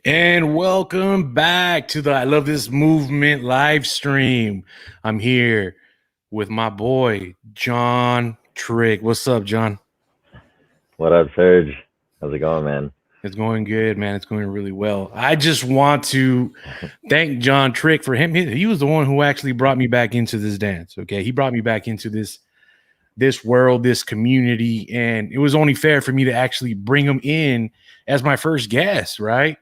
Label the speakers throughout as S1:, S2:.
S1: And welcome back to the I Love This Movement live stream. I'm here with my boy, John Trick. What's up, John?
S2: What up, Serge? How's it going, man?
S1: It's going good, man. It's going really well. I just want to thank John Trick for him. He was the one who actually brought me back into this dance. Okay. He brought me back into this world, this community, and it was only fair for me to actually bring him in as my first guest, right?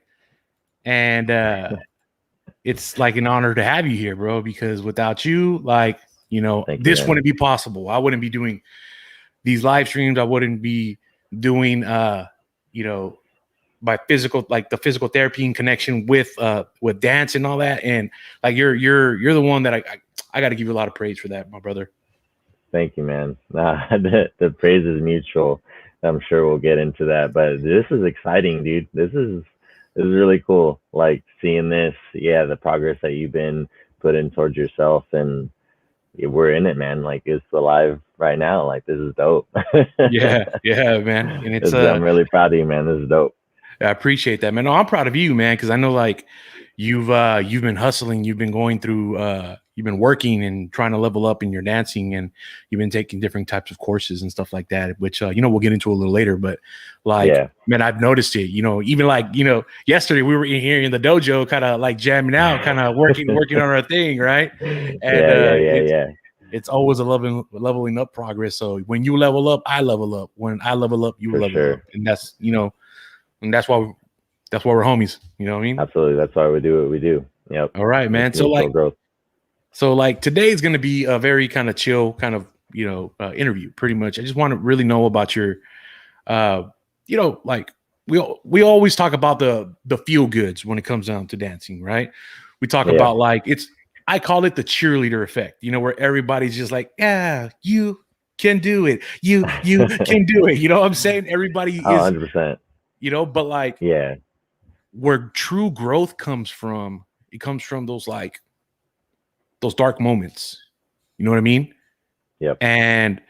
S1: And it's like an honor to have you here, bro, because without you, like,
S2: Thank you,
S1: this
S2: man.
S1: wouldn't be possible. I wouldn't be doing these live streams. I wouldn't be doing, you know, my physical, like the physical therapy and connection with dance and all that. And like, you're the one that I got to give you a lot of praise for that, my brother.
S2: Thank you, man. Nah, the praise is mutual. I'm sure we'll get into that, but this is exciting, dude. This is really cool. Like seeing this, yeah, the progress that you've been putting towards yourself, and we're in it, man. Like it's alive right now. Like this is dope.
S1: Yeah, man. And it's
S2: I'm really proud of you, man. This is dope.
S1: I appreciate that, man. No, I'm proud of you, man, because I know like you've been hustling, you've been going through, you've been working and trying to level up in your dancing, and you've been taking different types of courses and stuff like that, which we'll get into a little later. But like,
S2: Yeah.
S1: man, I've noticed it. Even like yesterday we were in here in the dojo, kind of like jamming out, kind of working on our thing, right? And
S2: Yeah.
S1: it's always a leveling up progress. So when you level up, I level up. When I level up, you
S2: For
S1: level
S2: sure.
S1: up, and that's why we're homies. You know what I mean?
S2: Absolutely. That's why we do what we do. Yep.
S1: All right, man.
S2: It's mutual growth.
S1: So like today is going to be a very kind of chill kind of, interview pretty much. I just want to really know about your, like we always talk about the feel goods when it comes down to dancing, right? We talk about like, I call it the cheerleader effect, where everybody's just like, yeah, you can do it. You can do it. You know what I'm saying? Everybody is,
S2: 100%.
S1: but like,
S2: Yeah.
S1: where true growth comes from, it comes from those dark moments. You know what I mean?
S2: Yep.
S1: And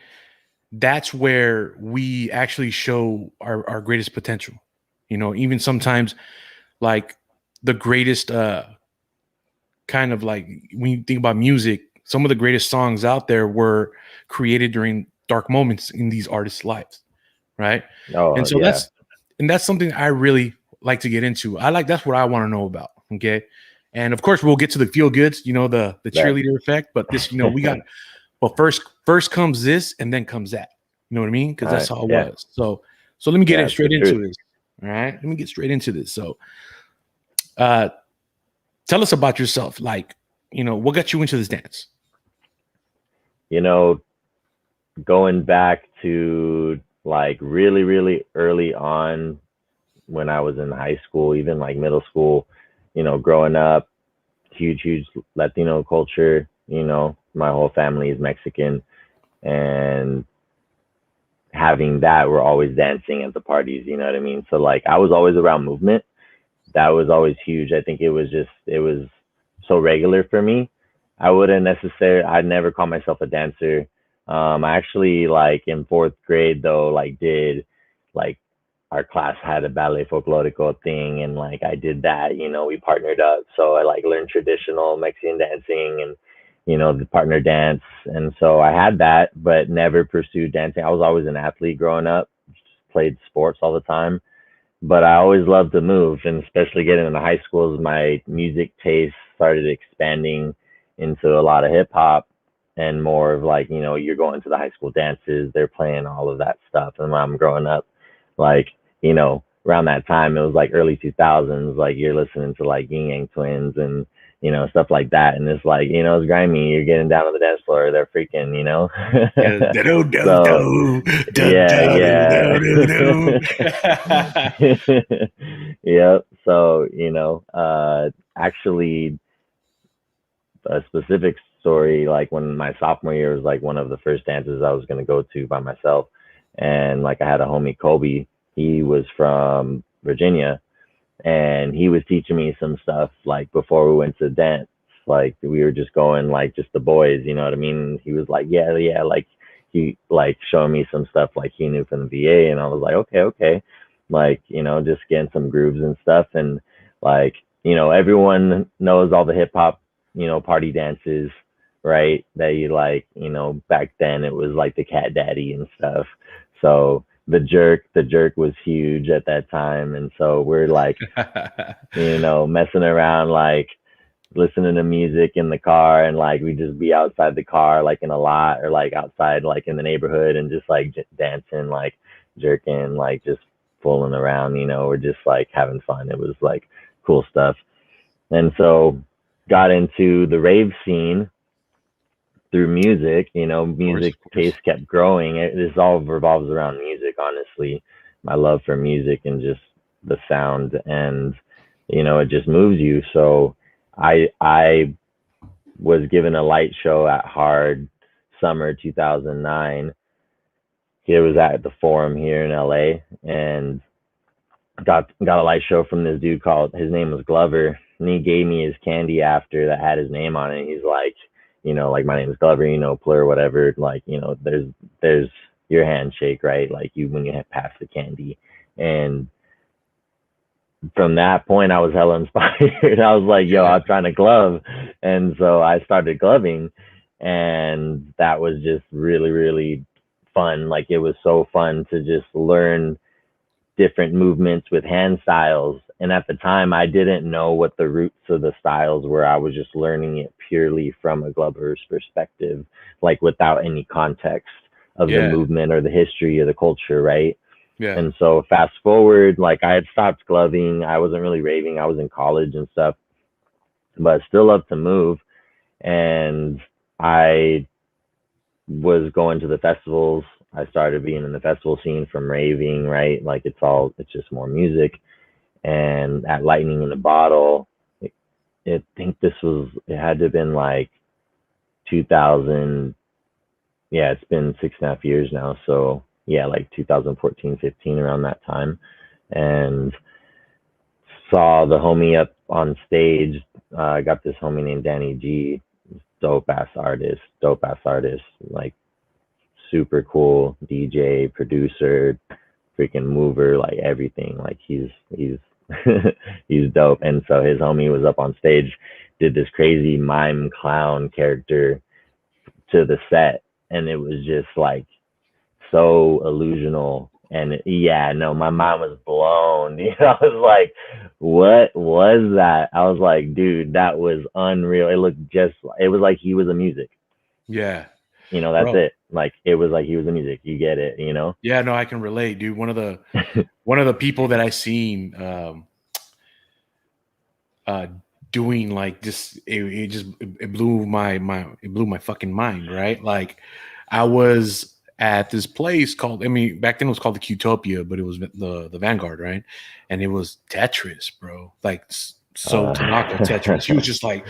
S1: that's where we actually show our greatest potential. Even sometimes like the greatest kind of like when you think about music, some of the greatest songs out there were created during dark moments in these artists' lives. Right.
S2: Oh,
S1: And so
S2: yeah.
S1: that's something I really like to get into. That's what I want to know about. Okay. And of course we'll get to the feel goods, the cheerleader effect, but this, we got, but first comes this and then comes that, you know what I mean? Cause that's how it was. So let me get straight into this. All right. Let me get straight into this. So, tell us about yourself. Like, what got you into this dance?
S2: Going back to like really, really early on when I was in high school, even like middle school, growing up, huge Latino culture, my whole family is Mexican, and having that, we're always dancing at the parties, you know what I mean? So like I was always around movement. That was always huge. I think it was so regular for me. I'd never call myself a dancer. I actually like in fourth grade though, like did like our class had a ballet folklorico thing, and like I did that, we partnered up. So I like learned traditional Mexican dancing and the partner dance. And so I had that, but never pursued dancing. I was always an athlete growing up, just played sports all the time. But I always loved to move, and especially getting into high school, as my music taste started expanding into a lot of hip hop and more of like, you're going to the high school dances, they're playing all of that stuff. And when I'm growing up, like, around that time, it was like early 2000s, like you're listening to like Yin Yang Twins and, stuff like that. And it's like, it's grimy. You're getting down on the dance floor. They're freaking, So, yeah. So, actually, a specific story, like when my sophomore year was like one of the first dances I was going to go to by myself. And like I had a homie, Kobe. He was from Virginia, and he was teaching me some stuff like before we went to dance. Like we were just going like just the boys, you know what I mean? He was like, yeah, like he like showing me some stuff like he knew from the VA, and I was like, okay, like just getting some grooves and stuff. And Like, everyone knows all the hip hop, party dances, right? That you like, back then it was like the Cat Daddy and stuff. So the jerk was huge at that time. And so we're like, messing around, like listening to music in the car, and like we just be outside the car, like in a lot, or like outside, like in the neighborhood, and just like dancing, like jerking, like just fooling around, we're just like having fun. It was like cool stuff. And so got into the rave scene through music.
S1: Course,
S2: Music
S1: of course.
S2: taste kept growing. This all revolves around music, honestly. My love for music and just the sound, and it just moves you. So I was given a light show at Hard summer 2009. It was at the Forum here in LA, and got a light show from this dude called, his name was Glover, and he gave me his candy after that had his name on it. He's like, like, my name is Glover, plur, whatever, like, there's your handshake, right? Like, you, when you have passed the candy. And from that point, I was hella inspired. I was like, yo, I'm trying to glove. And so I started gloving, and that was just really, really fun. Like, it was so fun to just learn different movements with hand styles. And at the time, I didn't know what the roots of the styles were. I was just learning it purely from a glover's perspective, like without any context of the
S1: Yeah.
S2: movement or the history of the culture, right?
S1: Yeah.
S2: And so fast forward, like, I had stopped gloving. I wasn't really raving. I was in college and stuff, but still loved to move. And I was going to the festivals. I started being in the festival scene from raving, right? Like, it's just more music. And at Lightning in the Bottle, I think it had to have been like 2000. Yeah, it's been 6.5 years now. So yeah, like 2014, 15, around that time. And saw the homie up on stage. I got this homie named Danny G, dope ass artist, like super cool DJ, producer, freaking mover, like everything. Like, he's he's dope. And so his homie was up on stage, did this crazy mime clown character to the set, and it was just like so illusional. And yeah, no, my mind was blown. I was like, what was that? I was like, dude, that was unreal. It was like he was a music.
S1: Yeah.
S2: That's
S1: Bro.
S2: it. Like, it was like he was a music. You get it?
S1: Yeah, no, I can relate, dude. One of the people that I seen uh doing like this, it blew my fucking mind, right? Like, I was at this place called, I mean, back then it was called the Qtopia, but it was the Vanguard, right? And it was Tetris, bro. Like, so Tanaka Tetris. He was just like,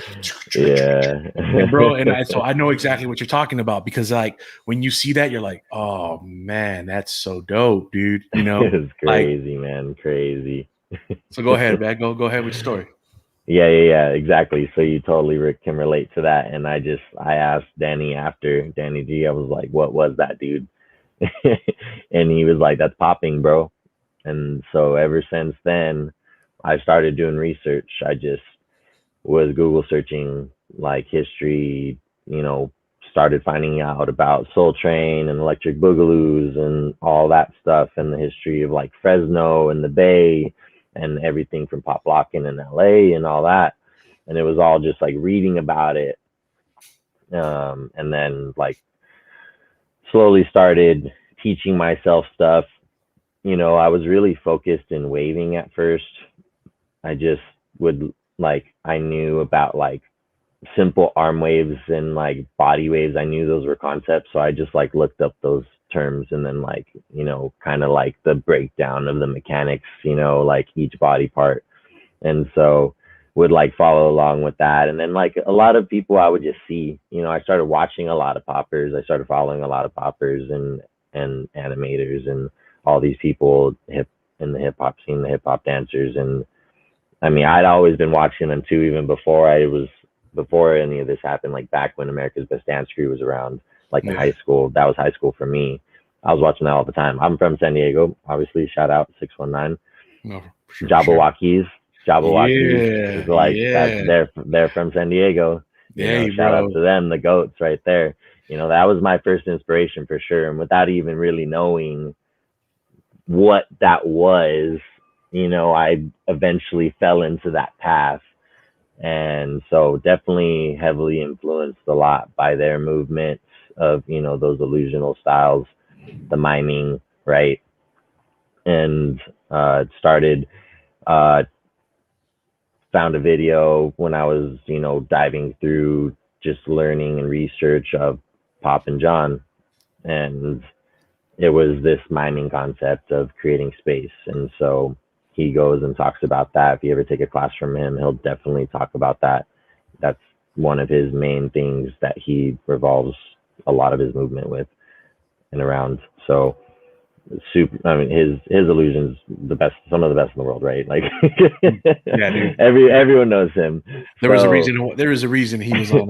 S2: yeah.
S1: and bro, so I know exactly what you're talking about, because like when you see that, you're like, oh man, that's so dope, dude.
S2: It's
S1: Like,
S2: crazy, man. Crazy.
S1: so go ahead, man. Go ahead with your story.
S2: Yeah, exactly. So you totally can relate to that. And I asked Danny G, I was like, what was that, dude? And he was like, that's popping, bro. And so ever since then, I started doing research. I just was Google searching, like, history, started finding out about Soul Train and Electric Boogaloos and all that stuff, and the history of like Fresno and the Bay and everything from pop locking in LA and all that. And it was all just like reading about it. And then, like, slowly started teaching myself stuff. I was really focused in waving at first. I just would, like, I knew about like simple arm waves and like body waves. I knew those were concepts. So I just like looked up those terms, and then, like, kind of like the breakdown of the mechanics, like each body part. And so would like follow along with that. And then, like, a lot of people I would just see, I started watching a lot of poppers. I started following a lot of poppers and animators and all these people in the hip hop scene, the hip hop dancers. And I mean, I'd always been watching them too, even before any of this happened, like back when America's Best Dance Crew was around, like in
S1: Yeah.
S2: high school. That was high school for me. I was watching that all the time. I'm from San Diego, obviously. Shout out 619
S1: No, for sure.
S2: Jabberwockies. Jabberwockies is
S1: Yeah,
S2: like that.
S1: yeah.
S2: They're from San Diego. You know,
S1: Hey,
S2: shout out
S1: bro.
S2: to them, the goats right there. You know, that was my first inspiration for sure. And without even really knowing what that was, you know, I eventually fell into that path. And so definitely heavily influenced a lot by their movements of, you know, those illusional styles, the miming, right? And started uh, found a video when I was, you know, diving through just learning and research of Pop and John. And it was this miming concept of creating space. And so he goes and talks about that. If you ever take a class from him, he'll definitely talk about that. That's one of his main things that he revolves a lot of his movement with and around. So super. I mean, his illusions the best, some of the best in the world, right? Like
S1: Yeah, dude.
S2: everyone knows him.
S1: There was a
S2: So
S1: reason. There was a reason he was on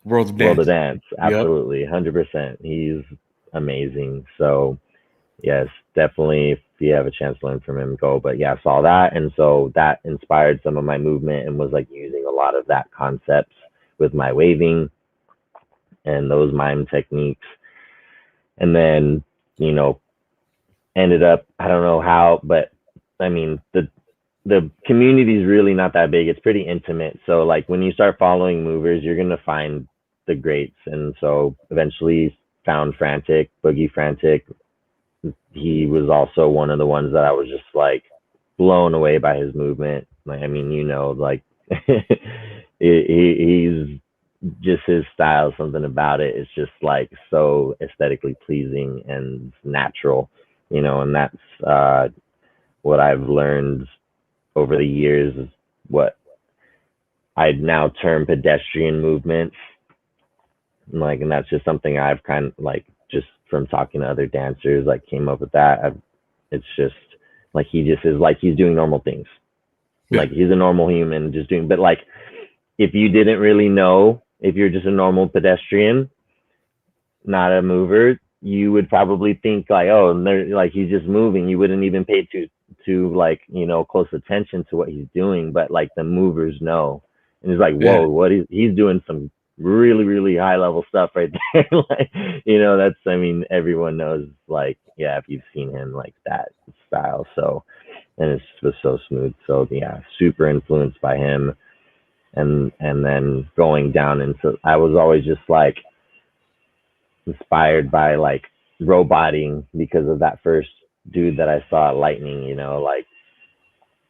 S1: World of
S2: World of
S1: Dance.
S2: Dance,
S1: Yep.
S2: absolutely, 100%. He's amazing. So yes, definitely. If you have a chance to learn from him, go. But yeah, I saw that, and so that inspired some of my movement, and was like using a lot of that concepts with my waving and those mime techniques. And then, you know, ended up, I don't know how, but I mean, the community is really not that big. It's pretty intimate. So like when you start following movers, you're gonna find the greats. And so eventually found Frantic, Boogie Frantic. He was also one of the ones that I was just like blown away by his movement. Like, I mean, you know, like he's just his style, something about it. It's just like so aesthetically pleasing and natural, you know, and that's what I've learned over the years is what I now term pedestrian movements. Like, and that's just something I've kind of like just from talking to other dancers, like came up with that. It's just like he just is like he's doing normal things.
S1: Yeah.
S2: Like he's a normal human just doing, but like if you didn't really know, if you're just a normal pedestrian, not a mover, you would probably think like, oh, like he's just moving. You wouldn't even pay to like, you know, close attention to what he's doing. But like the movers know, and it's like,
S1: Yeah.
S2: whoa, what he's doing some really really high level stuff right there. Like, you know, that's, I mean, everyone knows, like, yeah, if you've seen him, like that style. So, and it's just so smooth. So yeah, super influenced by him. And then going down into, I was always just like inspired by like roboting because of that first dude that I saw at Lightning, you know, like,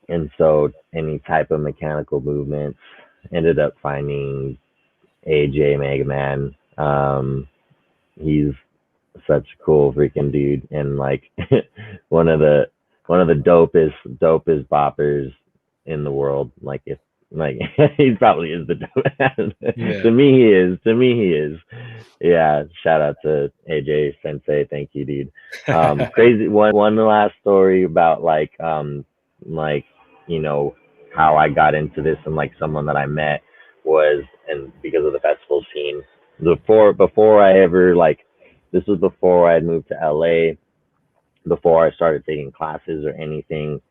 S2: and so any type of mechanical movements, ended up finding AJ Mega Man. He's such a cool freaking dude, and like one of the dopest boppers in the world. Like if like he probably is the dope.
S1: Yeah.
S2: To me he is. To me he is. Yeah, shout out to AJ Sensei. Thank you, dude. Crazy one last story about like, you know, how I got into this, and like someone that I met was, and because of the festival scene, before I ever like, this was before I had moved to LA, before I started taking classes or anything,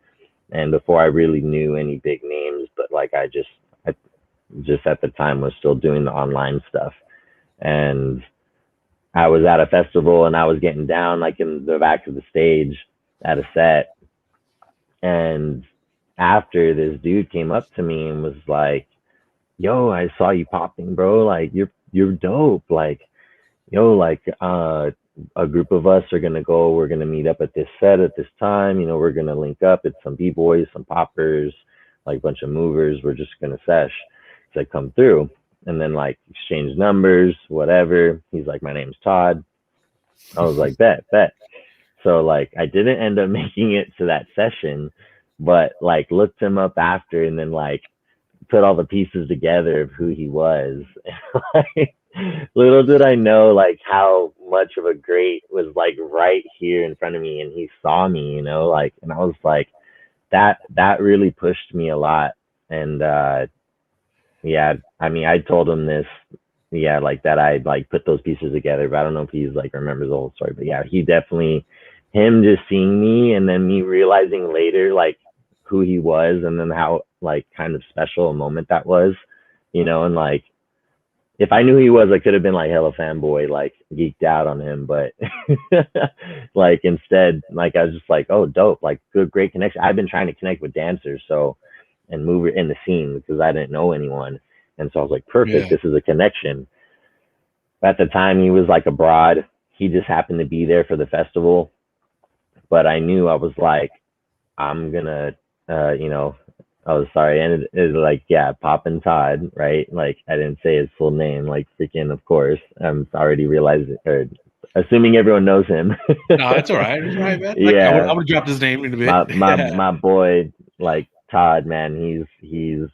S2: and before I really knew any big names. But like I just at the time was still doing the online stuff, and I was at a festival and I was getting down like in the back of the stage at a set, and after, this dude came up to me and was like, yo, I saw you popping, bro. Like you're dope. Like, yo, like a group of us are gonna go, we're gonna meet up at this set at this time, you know, we're gonna link up. It's some B-boys, some poppers, like a bunch of movers. We're just gonna sesh. So I come through and then like exchange numbers, whatever. He's like, my name's Todd. I was like, bet. So like I didn't end up making it to that session, but like looked him up after, and then like put all the pieces together of who he was. Like, little did I know like how much of a great was like right here in front of me, and he saw me, you know, like, and I was like, that really pushed me a lot. And yeah, I mean, I told him this, yeah, like that I like put those pieces together, but I don't know if he's like remembers the whole story. But yeah, he definitely, him just seeing me and then me realizing later like who he was, and then how like kind of special a moment that was, and like if I knew who he was, I could have been like hella fanboy, like geeked out on him. But like instead, like I was just like, oh, dope, like good, great connection. I've been trying to connect with dancers, so and move in the scene because I didn't know anyone, and so I was like, perfect,
S1: Yeah.
S2: this is a connection. At the time, he was like abroad. He just happened to be there for the festival, but I knew I was like, I'm gonna, you know, oh, sorry. And it was like, yeah, Poppin' Todd, right? Like, I didn't say his full name, like, freaking, of course. I'm already realizing, or assuming everyone knows him.
S1: No, it's all right. It's all right, man. Like
S2: Yeah,
S1: I would drop his name in a bit.
S2: my boy, like Todd, man, he's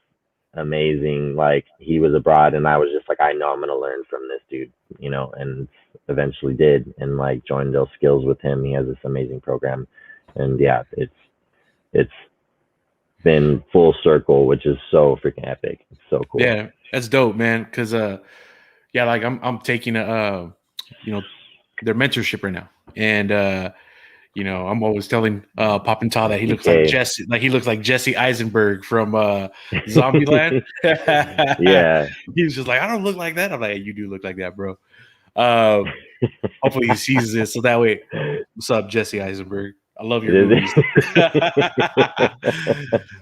S2: amazing. Like, he was abroad, and I was just like, I know I'm gonna learn from this dude, and eventually did, and like joined those skills with him. He has this amazing program, and yeah, it's been full circle, which is so freaking epic. It's so cool.
S1: Yeah, that's dope, man. Cause yeah, like I'm taking their mentorship right now. And I'm always telling Poppin' Todd that he looks like
S2: PK.
S1: Jesse, like he looks like Jesse Eisenberg from Zombieland.
S2: Yeah.
S1: He was just like, I don't look like that. I'm like, you do look like that, bro. Hopefully he sees this so that way, what's up, Jesse Eisenberg? I love your movies.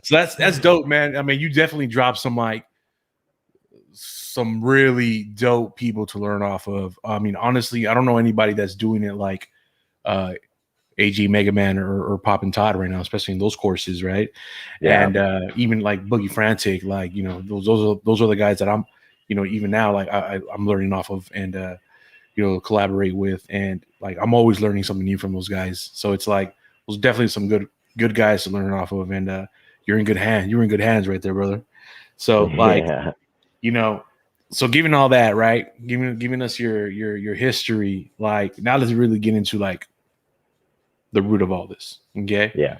S1: So that's dope, man. I mean, you definitely dropped some really dope people to learn off of. I mean, honestly, I don't know anybody that's doing it like AG Mega Man or Poppin' Todd right now, especially in those courses, right?
S2: Yeah.
S1: And even like Boogie Frantic, like those are the guys that I'm, even now like I'm learning off of and collaborate with, and like I'm always learning something new from those guys. So it's like those definitely some good guys to learn off of, and you're in good hands. You're in good hands right there, brother. So like so given all that, right? Giving us your history, like now let's really get into like the root of all this. Okay.
S2: Yeah.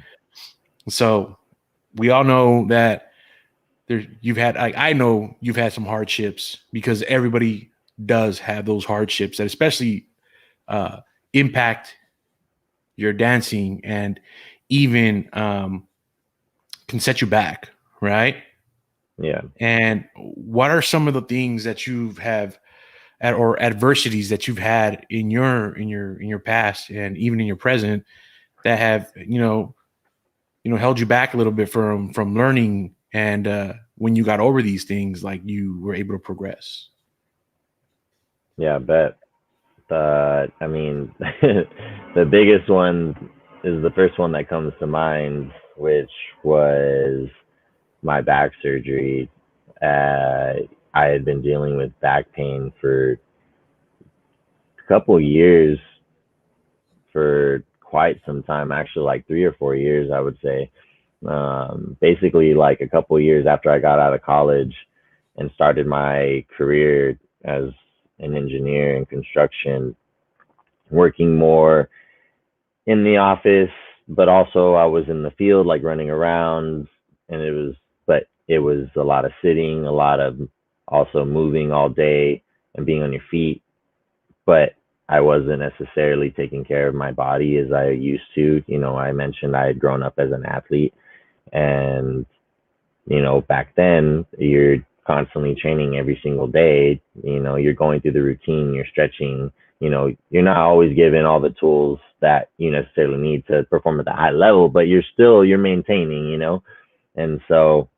S1: So we all know that you've had, like, I know you've had some hardships because everybody does have those hardships that especially impact your dancing and even can set you back, right?
S2: Yeah.
S1: And what are some of the things that you have or adversities that you've had in your past and even in your present that have held you back a little bit from learning, and when you got over these things, like you were able to progress?
S2: Yeah, I bet. I mean, the biggest one is the first one that comes to mind, which was my back surgery. I had been dealing with back pain for a couple of years, for quite some time, actually, like 3 or 4 years, I would say. Basically, like a couple of years after I got out of college and started my career as an engineer in construction, working more in the office, but also I was in the field, like running around, and it was a lot of sitting, a lot of also moving all day and being on your feet, but I wasn't necessarily taking care of my body as I used to. I mentioned I had grown up as an athlete, and back then you're constantly training every single day. You're going through the routine, you're stretching. You're not always given all the tools that you necessarily need to perform at the high level, but you're maintaining. And so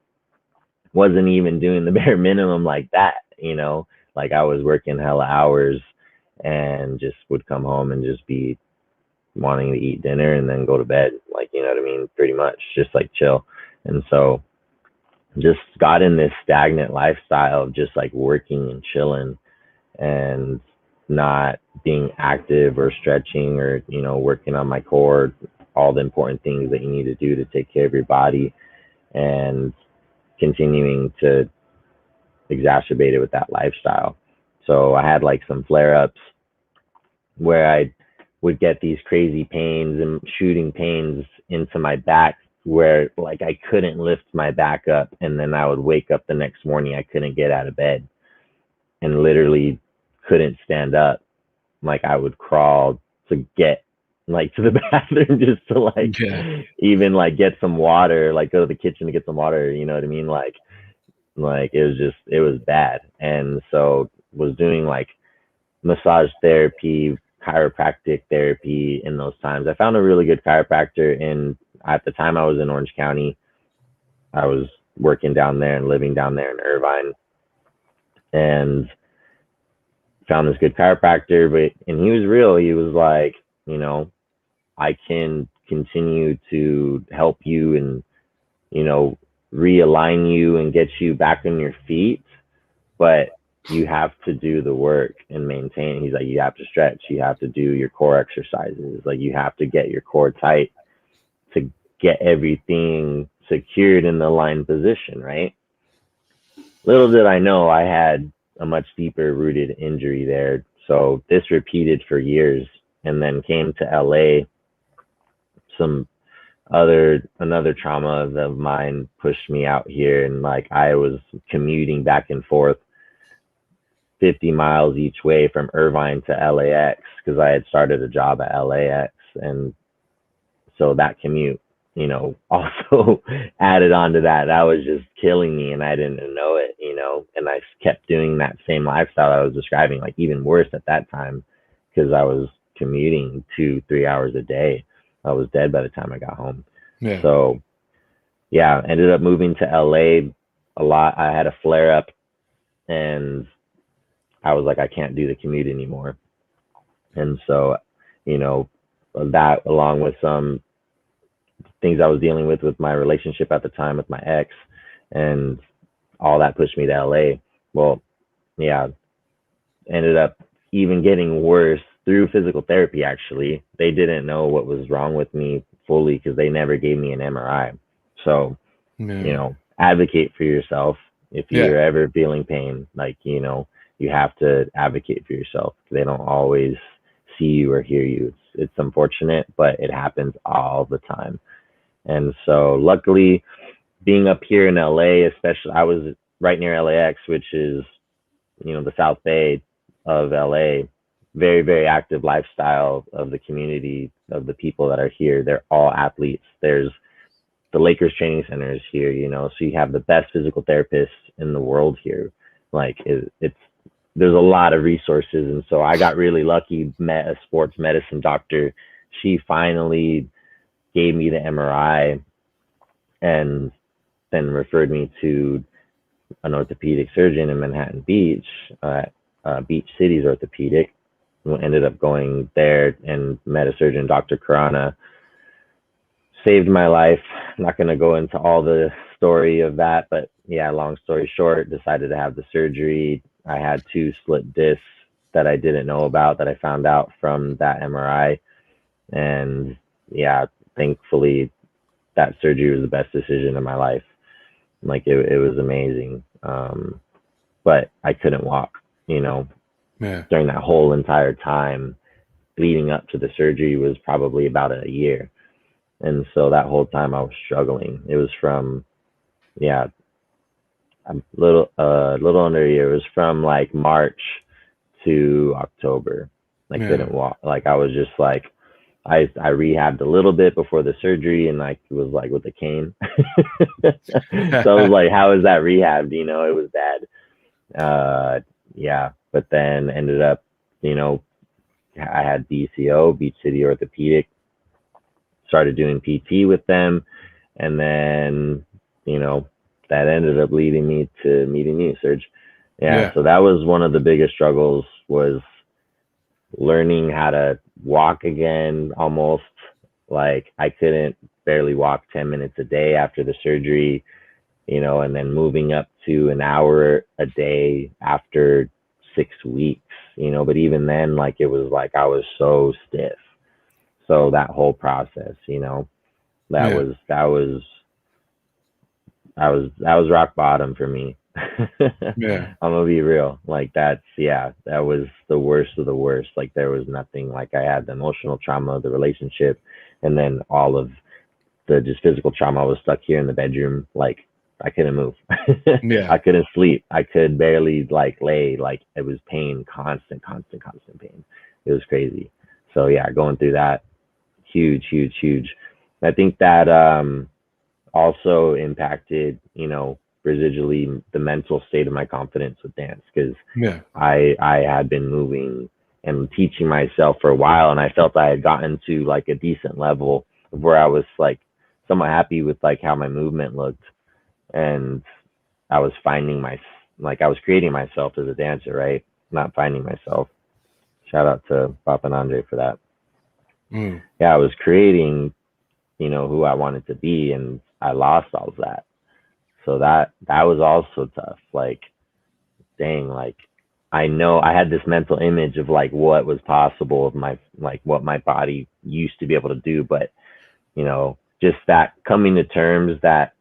S2: wasn't even doing the bare minimum like that. Like I was working hella hours and just would come home and just be wanting to eat dinner and then go to bed, like, you know what I mean, pretty much just like chill. And so just got in this stagnant lifestyle of just like working and chilling and not being active or stretching or working on my core, all the important things that you need to do to take care of your body, and continuing to exacerbate it with that lifestyle. So I had like some flare-ups where I would get these crazy pains and shooting pains into my back where like I couldn't lift my back up, and then I would wake up the next morning, I couldn't get out of bed and literally couldn't stand up. Like I would crawl to get like to the bathroom just to like
S1: Yeah.
S2: even like get some water, like go to the kitchen to get some water, you know what I mean? Like it was just it was bad. And so was doing like massage therapy, chiropractic therapy in those times. I found a really good chiropractor in at the time I was in Orange County. I was working down there and living down there in Irvine, and found this good chiropractor, but and he was real. He was like, you know, I can continue to help you and, you know, realign you and get you back on your feet, but you have to do the work and maintain. He's like, you have to stretch, you have to do your core exercises, like you have to get your core tight to get everything secured in the aligned position, right? Little did I know I had a much deeper rooted injury there. So this repeated for years, and then came to LA. Some another trauma of mine pushed me out here, and like I was commuting back and forth 50 miles each way from Irvine to LAX because I had started a job at LAX. And so that commute, you know, also added on to that. That was just killing me, and I didn't know it, you know. And I kept doing that same lifestyle I was describing, like even worse at that time, because I was commuting 2-3 hours a day. I was dead by the time I got home.
S1: Yeah.
S2: So yeah, ended up moving to LA a lot. I had a flare up, and I was like, I can't do the commute anymore. And so, you know, that along with some things I was dealing with my relationship at the time with my ex, and all that pushed me to LA. Well, yeah, ended up even getting worse through physical therapy. Actually, they didn't know what was wrong with me fully because they never gave me an MRI. So, you
S1: Yeah.
S2: know, advocate for yourself. If
S1: Yeah.
S2: you're ever feeling pain, like, you know, you have to advocate for yourself. They don't always see you or hear you. It's unfortunate, but it happens all the time. And so luckily, being up here in LA, especially, I was right near LAX, which is, you know, the South Bay of LA. Very, very active lifestyle of the community, of the people that are here. They're all athletes. There's the Lakers training center is here, you know, so you have the best physical therapists in the world here. Like it's there's a lot of resources, and so I got really lucky. Met a sports medicine doctor. She finally gave me the MRI, and then referred me to an orthopedic surgeon in Manhattan Beach, Beach City's Orthopedic. Ended up going there and met a surgeon, Dr. Karana. Saved my life. I'm not going to go into all the story of that, but yeah, long story short, decided to have the surgery. I had 2 split discs that I didn't know about, that I found out from that MRI. And yeah, thankfully, that surgery was the best decision of my life. Like it was amazing. But I couldn't walk, you know,
S1: Yeah.
S2: during that whole entire time leading up to the surgery was probably about a year. And so that whole time I was struggling. It was from, yeah, a little under a year. It was from like March to October. I
S1: Yeah.
S2: couldn't walk. Like I was just like, I rehabbed a little bit before the surgery, and like it was like with a cane. So I was like, how is that rehabbed? You know, it was bad. Yeah, but then ended up, you know, I had BCO, Beach City Orthopedic, started doing PT with them, and then, you know, that ended up leading me to meeting you, Serge. Yeah,
S1: Yeah.
S2: so that was one of the biggest struggles, was learning how to walk again. Almost like I couldn't barely walk 10 minutes a day after the surgery, you know, and then moving up to an hour a day after 6 weeks, you know. But even then, like it was like I was so stiff. So that whole process, you know, that
S1: Yeah.
S2: was that was rock bottom for me. I'm
S1: Yeah.
S2: gonna be real. Like that's, yeah, that was the worst of the worst. Like there was nothing. Like I had the emotional trauma of the relationship, and then all of the just physical trauma. I was stuck here in the bedroom. Like I couldn't move.
S1: Yeah.
S2: I couldn't sleep. I could barely like lay. Like it was pain, constant pain. It was crazy. So yeah, going through that. huge, huge, huge. I think that also impacted, residually the mental state of my confidence with dance, because
S1: Yeah.
S2: I had been moving and teaching myself for a while, and I felt I had gotten to like a decent level of where I was like somewhat happy with like how my movement looked, and I was finding I was creating myself as a dancer, right? Not finding myself. Shout out to Papa and Andre for that.
S1: Mm.
S2: Yeah, I was creating, who I wanted to be, and I lost all of that. So that was also tough. Like, dang, like I know I had this mental image of like what was possible of my like what my body used to be able to do, but just that coming to terms that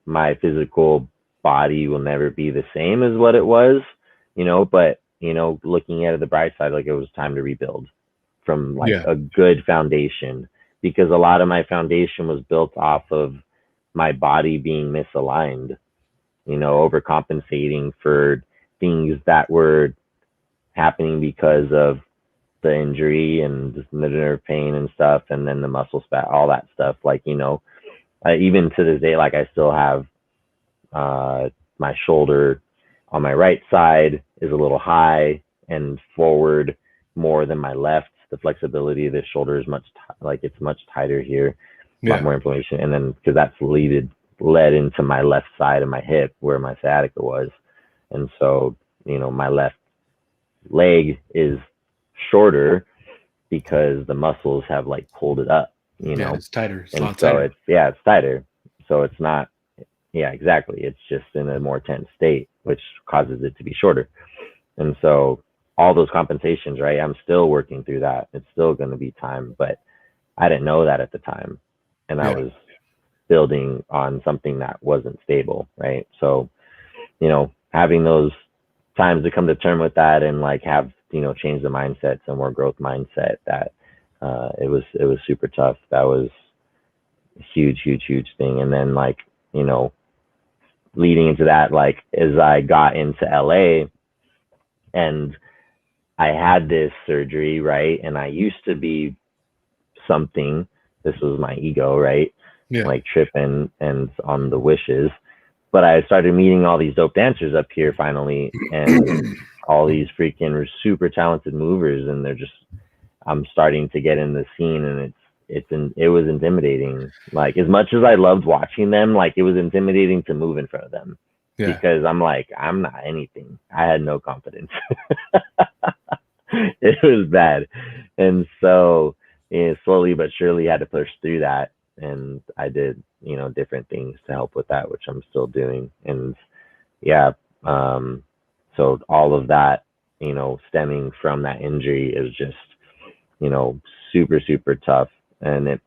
S2: my physical body will never be the same as what it was, but looking at it the bright side, like it was time to rebuild from like
S1: Yeah.
S2: a good foundation, because a lot of my foundation was built off of my body being misaligned, overcompensating for things that were happening because of the injury and the nerve pain and stuff, and then the muscle spat, all that stuff. Like, even to this day, like I still have my shoulder on my right side is a little high and forward more than my left. The flexibility of the shoulder is it's much tighter here, a lot
S1: Yeah.
S2: more inflammation, and then because that's led into my left side of my hip where my sciatica was, and so my left leg is shorter because the muscles have like pulled it up,
S1: Yeah. It's tighter. It's a
S2: and
S1: lot
S2: so
S1: tighter.
S2: it's tighter. So it's not, yeah, exactly. It's just in a more tense state, which causes it to be shorter. And so all those compensations, right? I'm still working through that. It's still going to be time, but I didn't know that at the time. And I
S1: Yeah.
S2: was building on something that wasn't stable, right? So, having those times to come to term with that and like have, change the mindset to a more growth mindset, that it was super tough. That was a huge, huge, huge thing. And then like, leading into that, like as I got into LA and I had this surgery, right? And I used to be something. This was my ego, right?
S1: Yeah.
S2: Like tripping and on the wishes. But I started meeting all these dope dancers up here finally, and all these freaking super talented movers, and I'm starting to get in the scene, and it was intimidating. Like as much as I loved watching them, like it was intimidating to move in front of them,
S1: Yeah.
S2: because I'm like, I'm not anything. I had no confidence. It was bad. And so, slowly but surely had to push through that. And I did, different things to help with that, which I'm still doing. And yeah, so all of that, stemming from that injury is just, super, super tough. And it,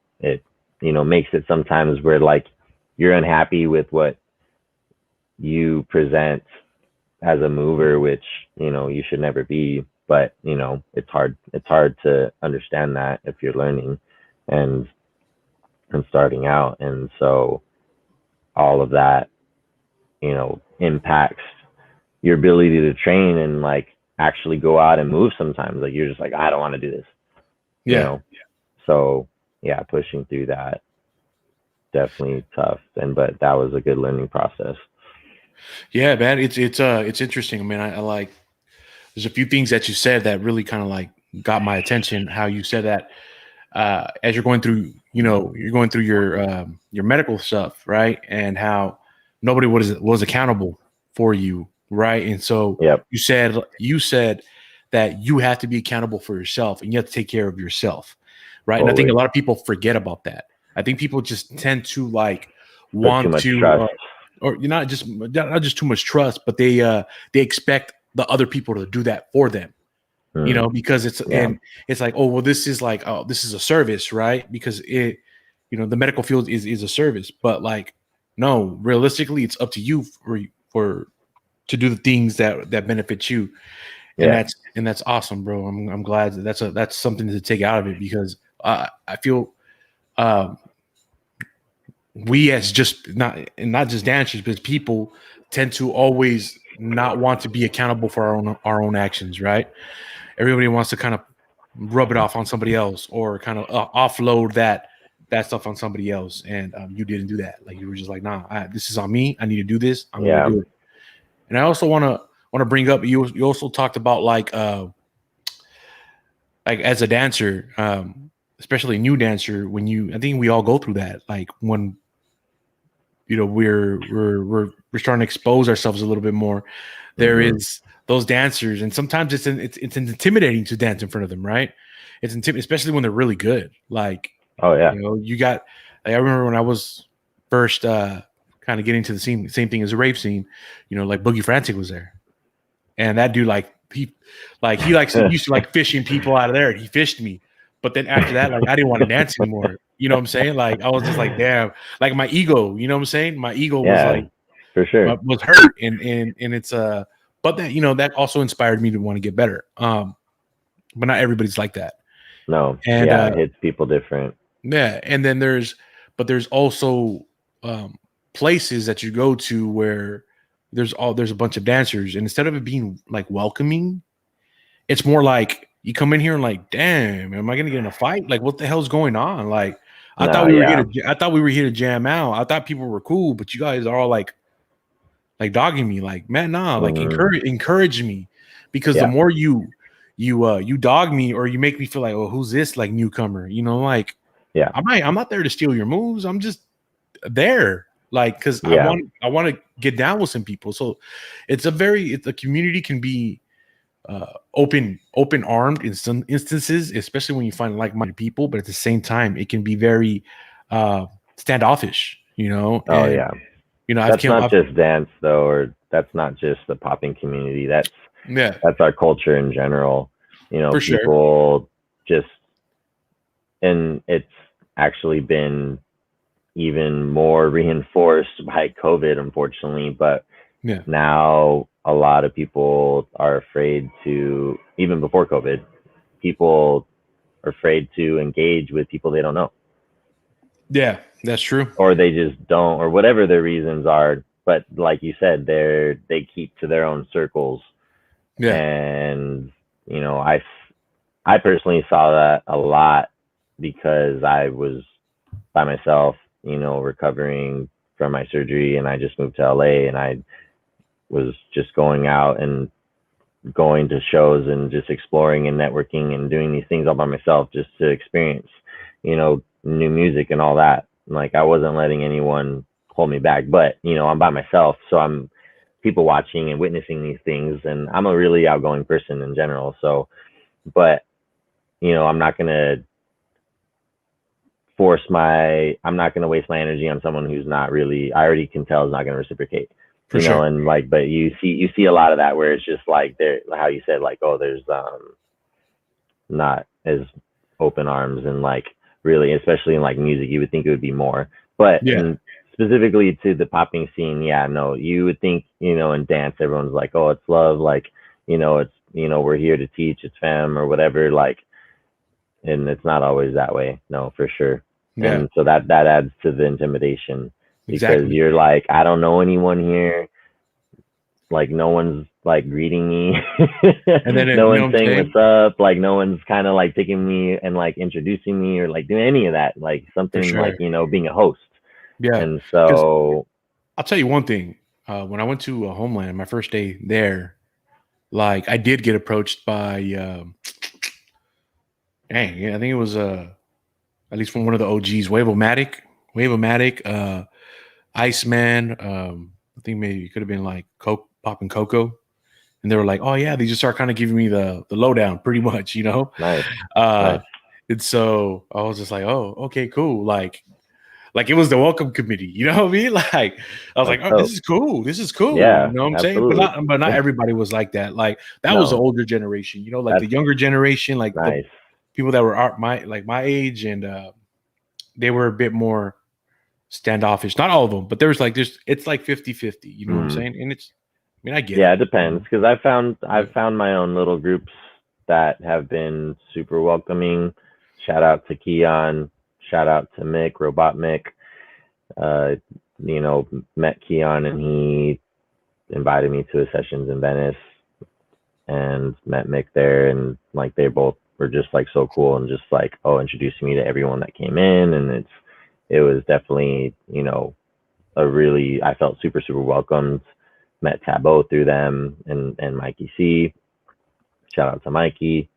S2: makes it sometimes where like you're unhappy with what you present as a mover, which, you should never be. But, it's hard to understand that if you're learning and starting out. And so all of that, impacts your ability to train and like actually go out and move sometimes. Like you're just like, I don't want to do this, you
S1: Yeah.
S2: know? So yeah, pushing through that, definitely tough. But that was a good learning process.
S1: Yeah, man. It's interesting. I mean, I like there's a few things that you said that really kind of like got my attention. How you said that as you're going through, you're going through your medical stuff, right? And how nobody was accountable for you, right? And so
S2: Yep.
S1: you said that you have to be accountable for yourself and you have to take care of yourself, right? And I think a
S2: Totally.
S1: lot of people forget about that. I think people just tend to like
S2: Put too
S1: want
S2: much
S1: to,
S2: trust.
S1: or you're not just too much trust, but they expect the other people to do that for them, because
S2: Yeah.
S1: it's like, oh, well, this is like, oh, this is a service, right? Because the medical field is a service, but like, no, realistically, it's up to you for to do the things that benefit you, and
S2: Yeah.
S1: that's awesome, bro. I'm glad that's something to take out of it, because I feel um, we as just not just dancers, but people tend to always not want to be accountable for our own actions, right? Everybody wants to kind of rub it off on somebody else or kind of offload that stuff on somebody else. And you didn't do that. Like you were just like, nah, this is on me. I need to do this. I'm going
S2: Yeah.
S1: to do it. And I also want to bring up, you also talked about like as a dancer, especially a new dancer, I think we all go through that. Like when, we're starting to expose ourselves a little bit more. There is those dancers, and sometimes it's intimidating to dance in front of them, right? It's intimidating, especially when they're really good. Like,
S2: Oh yeah.
S1: you got. Like, I remember when I was first kind of getting to the scene, same thing as the rave scene. Like Boogie Frantic was there, and that dude, he used to like fishing people out of there. He fished me, but then after that, like I didn't want to dance anymore. You know what I'm saying? Like I was just like, damn, like my ego. You know what I'm saying? My ego was
S2: Yeah,
S1: like
S2: for sure.
S1: was hurt, and it's but that that also inspired me to want to get better. But not everybody's like that.
S2: No.
S1: And
S2: Yeah, it hits people different.
S1: yeah, and then there's also places that you go to where there's a bunch of dancers, and instead of it being like welcoming, it's more like you come in here and like, damn, am I gonna get in a fight? Like, what the hell's going on? Like, I thought
S2: No,
S1: we were
S2: yeah.
S1: here to jam out. I thought people were cool, but you guys are all like dogging me. Like, man, nah, like encourage me, because the
S2: Yeah.
S1: more you dog me or you make me feel like, oh, who's this like newcomer? Like,
S2: Yeah.
S1: I'm not there to steal your moves. I'm just there, like, because
S2: Yeah.
S1: I want to get down with some people. So the community can be open armed in some instances, especially when you find like-minded people, but at the same time it can be very standoffish,
S2: Oh
S1: and
S2: yeah.
S1: I've
S2: just dance though, or that's not just the popping community. That's
S1: yeah,
S2: our culture in general.
S1: for sure.
S2: People just, and it's actually been even more reinforced by COVID, unfortunately. But
S1: Yeah,
S2: now a lot of people are afraid to, even before COVID, people are afraid to engage with people they don't know,
S1: yeah, that's true.
S2: or they just don't, or whatever their reasons are. But like you said, they keep to their own circles.
S1: Yeah,
S2: And I personally saw that a lot because I was by myself, recovering from my surgery, and I just moved to LA, and I was just going out and going to shows and just exploring and networking and doing these things all by myself just to experience, new music and all that. Like I wasn't letting anyone hold me back, but I'm by myself, so I'm people watching and witnessing these things, and I'm a really outgoing person in general. So, but I'm not gonna I'm not gonna waste my energy on someone who's not really, I already can tell is not gonna reciprocate.
S1: for sure.
S2: And like, but you see a lot of that where it's just like there, how you said, like, oh, there's not as open arms, and like really, especially in like music, you would think it would be more. But
S1: Yeah,
S2: in specifically to the popping scene, yeah, no, you would think, in dance, everyone's like, oh, it's love, like, it's, we're here to teach, it's fam or whatever, like, and it's not always that way. No, for sure.
S1: yeah,
S2: And so that adds to the intimidation, because
S1: exactly.
S2: you're like, I don't know anyone here. Like no one's like greeting me.
S1: And then
S2: No
S1: you know
S2: one's
S1: what I'm
S2: saying
S1: saying?
S2: what's up. Like no one's kind of like taking me and like introducing me or like doing any of that. Like
S1: For
S2: something like,
S1: sure.
S2: being a host.
S1: Yeah,
S2: And
S1: because
S2: so
S1: I'll tell you one thing. When I went to Homeland, my first day there, like I did get approached by, I think it was at least from one of the OGs, Wave-O-Matic, Iceman. I think maybe it could have been like Coke, Pop and Coco, and they were like, "Oh yeah," they just start kind of giving me the lowdown, pretty much,
S2: nice,
S1: Uh,
S2: nice.
S1: and so I was just like, "Oh, okay, cool." Like it was the welcome committee, you know what I mean? Like I was
S2: That's
S1: like, "Oh, this
S2: dope.
S1: is cool. This is cool." You
S2: Yeah,
S1: know what I'm saying?
S2: absolutely.
S1: But not everybody was like that. Like that was the
S2: No,
S1: older generation, like
S2: that's
S1: the younger generation, like the
S2: nice.
S1: people that were my age, and they were a bit more standoffish. Not all of them, but there was like it's like 50-50, you know what I'm
S2: Mm.
S1: saying? And I get
S2: Yeah,
S1: it.
S2: it depends, because
S1: Yeah,
S2: I've found my own little groups that have been super welcoming. Shout out to Keon, shout out to Mick, Robot Mick. Uh, met Keon, and he invited me to his sessions in Venice, and met Mick there, and like they're both were just like so cool, and just like, introducing me to everyone that came in. And it was definitely, I felt super, super welcomed. Met Tabo through them, and Mikey C. Shout out to Mikey.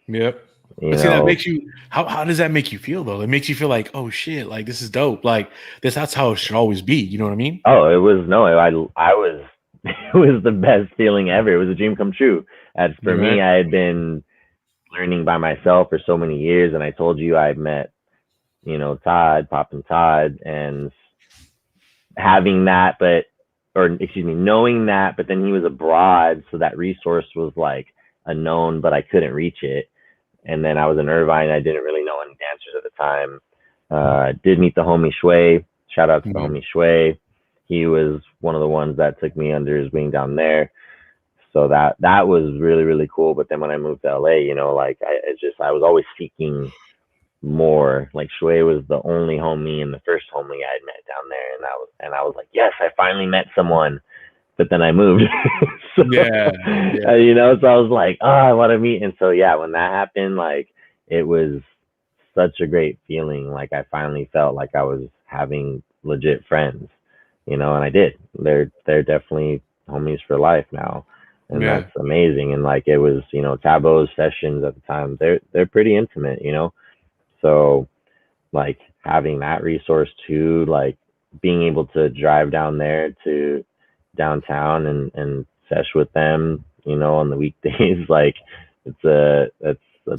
S1: Yep.
S2: You
S1: But see, that
S2: know,
S1: makes you, how does that make you feel though? It makes you feel like, oh shit, like this is dope. Like that's how it should always be. You know what I mean?
S2: oh, it was no, I was it was the best feeling ever. It was a dream come true. As for me,
S1: Right.
S2: I had been learning by myself for so many years, and I told you I met, Todd, Pop and Todd, and having that, knowing that, but then he was abroad, so that resource was like a known, but I couldn't reach it. And then I was in Irvine. I didn't really know any dancers at the time. Did meet the homie Shui. Shout out to the homie Shui. He was one of the ones that took me under his wing down there. So that was really, really cool. But then when I moved to LA, I was always seeking more. Like Shui was the only homie and the first homie I had met down there, and I was like, yes, I finally met someone. But then I moved. So,
S1: Yeah.
S2: so I was like, oh, I want to meet. And so, yeah, when that happened, like, it was such a great feeling. Like, I finally felt like I was having legit friends, and I did. They're definitely homies for life now. And that's amazing. And like, it was, Tabo's sessions at the time, they're pretty intimate, So like having that resource too, like being able to drive down there to downtown and sesh with them, on the weekdays, like that's a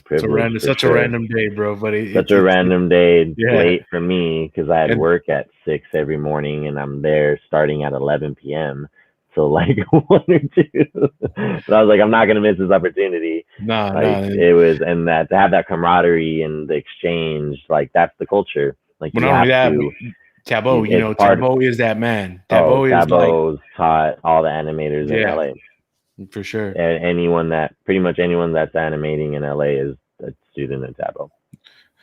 S2: privilege.
S1: Such a random day, bro. But
S2: such a random day,
S1: yeah.
S2: late for me because I had work at 6 every morning, and I'm there starting at 11 p.m. So like 1 or 2. But I was like, I'm not gonna miss this opportunity. It was, and that to have that camaraderie and the exchange, like that's the culture. Like
S1: well, not only that, Tabo, Tabo is that man.
S2: Tabo's taught all the animators in LA.
S1: For sure.
S2: And pretty much anyone that's animating in LA is a student of Tabo.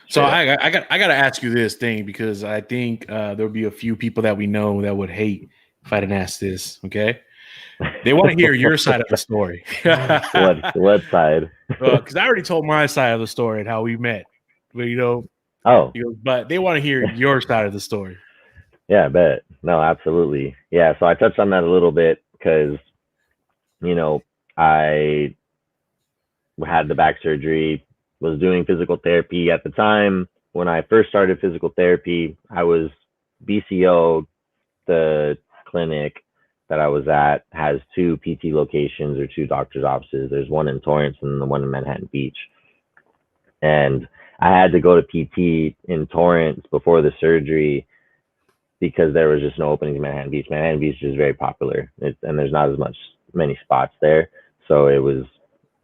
S1: So I got to ask you this thing, because I think there'll be a few people that we know that would hate if I didn't ask this. Okay, they want to hear your side of the story.
S2: What side?
S1: Because I already told my side of the story and how we met. But but they want to hear your side of the story.
S2: Yeah, I bet. No, absolutely. Yeah, so I touched on that a little bit because, I had the back surgery, was doing physical therapy at the time. When I first started physical therapy, I was BCO. The clinic that I was at has 2 PT locations, or 2 doctor's offices. There's one in Torrance and the one in Manhattan Beach. And I had to go to PT in Torrance before the surgery because there was just no openings in Manhattan Beach. Manhattan Beach is very popular, and there's not many spots there. So it was,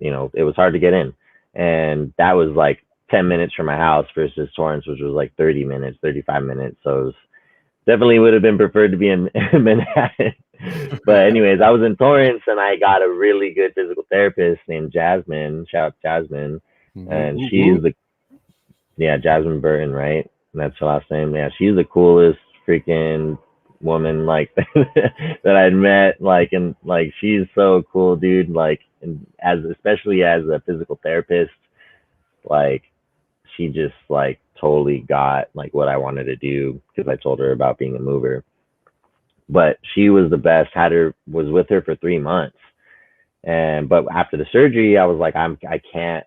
S2: it was hard to get in. And that was like 10 minutes from my house versus Torrance, which was like 30 minutes, 35 minutes. So it was, definitely would have been preferred to be in Manhattan. But anyways, I was in Torrance, and I got a really good physical therapist named Jasmine. Shout out to Jasmine. And she's Jasmine Burton, right? And that's her last name. Yeah, she's the coolest freaking woman like that I'd met. Like, and like, she's so cool, dude. Like, and especially as a physical therapist, like, she just like totally got like what I wanted to do, because I told her about being a mover. But she was the best. Was with her for 3 months, but after the surgery, I was like, I can't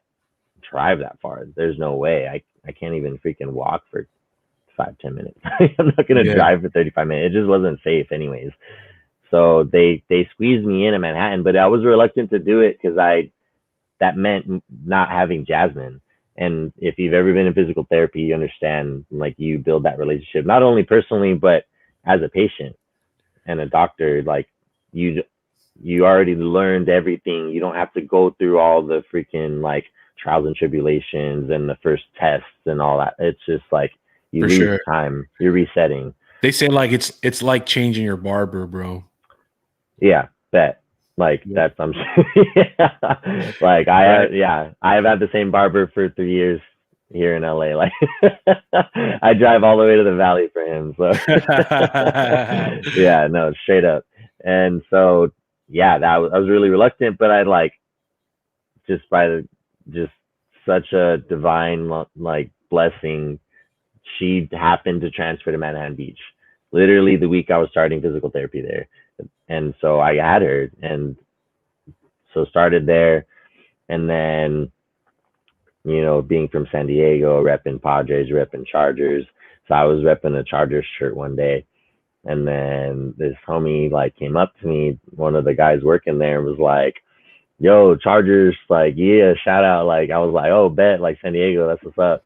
S2: drive that far. There's no way. I can't even freaking walk for 5-10 minutes. I'm not gonna drive for 35 minutes. It just wasn't safe, anyways. So they squeezed me in Manhattan, but I was reluctant to do it because that meant not having Jasmine. And if you've ever been in physical therapy, you understand, like, you build that relationship, not only personally, but as a patient and a doctor. Like, you already learned everything. You don't have to go through all the freaking like trials and tribulations and the first tests and all that. It's just like, you lose time. You're resetting.
S1: They say like it's like changing your barber, bro.
S2: Yeah, bet. Like, that's like I've had the same barber for 3 years here in LA. Like, I drive all the way to the valley for him. So yeah, no, straight up. And so I was really reluctant, but I like just such a divine like blessing. She happened to transfer to Manhattan Beach, literally the week I was starting physical therapy there, and so I had her, and so started there, and then being from San Diego, repping Padres, repping Chargers. So I was repping a Chargers shirt one day, and then this homie like came up to me, one of the guys working there, and was like, "Yo, Chargers, like, yeah, shout out." Like, I was like, "Oh, bet, like San Diego, that's what's up."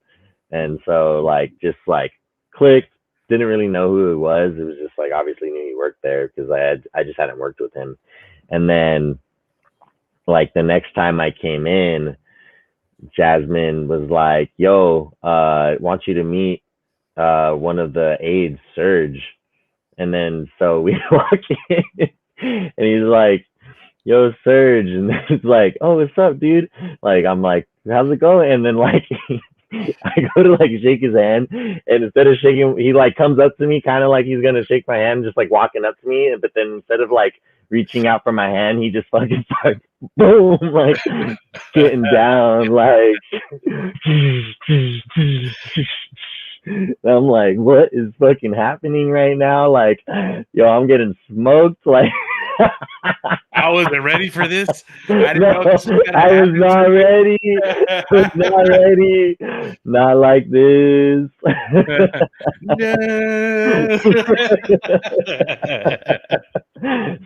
S2: And so like just like clicked. Didn't really know who it was. It was just like obviously knew he worked there because I just hadn't worked with him. And then like the next time I came in, Jasmine was like, "Yo, want you to meet one of the aides, Serge." And then so we walk in, and he's like, "Yo, Serge," and it's like, "Oh, what's up, dude?" Like I'm like, "How's it going?" And then like I go to like shake his hand, and instead of shaking, he like comes up to me, kind of like he's gonna shake my hand, just like walking up to me. But then instead of like reaching out for my hand, he just fucking starts boom, like getting down, like. I'm like, what is fucking happening right now? Like, yo, I'm getting smoked. Like,
S1: I wasn't ready for this. I didn't know this was gonna
S2: I was
S1: happen
S2: not
S1: to me.
S2: ready. I was not ready. Not like this.
S1: No.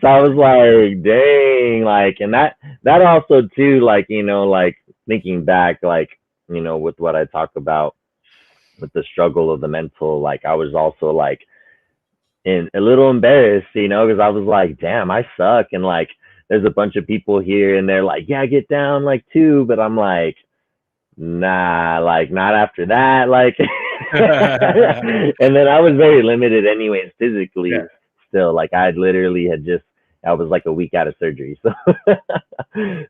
S2: So I was like, dang, like, and that also too, like, like thinking back, like, with what I talk about with the struggle of the mental, like I was also like a little embarrassed, because I was like, damn, I suck. And like, there's a bunch of people here and they're like, yeah, get down like too. But I'm like, nah, like not after that. Like, and then I was very limited anyways, physically still. Like I literally I was like a week out of surgery. So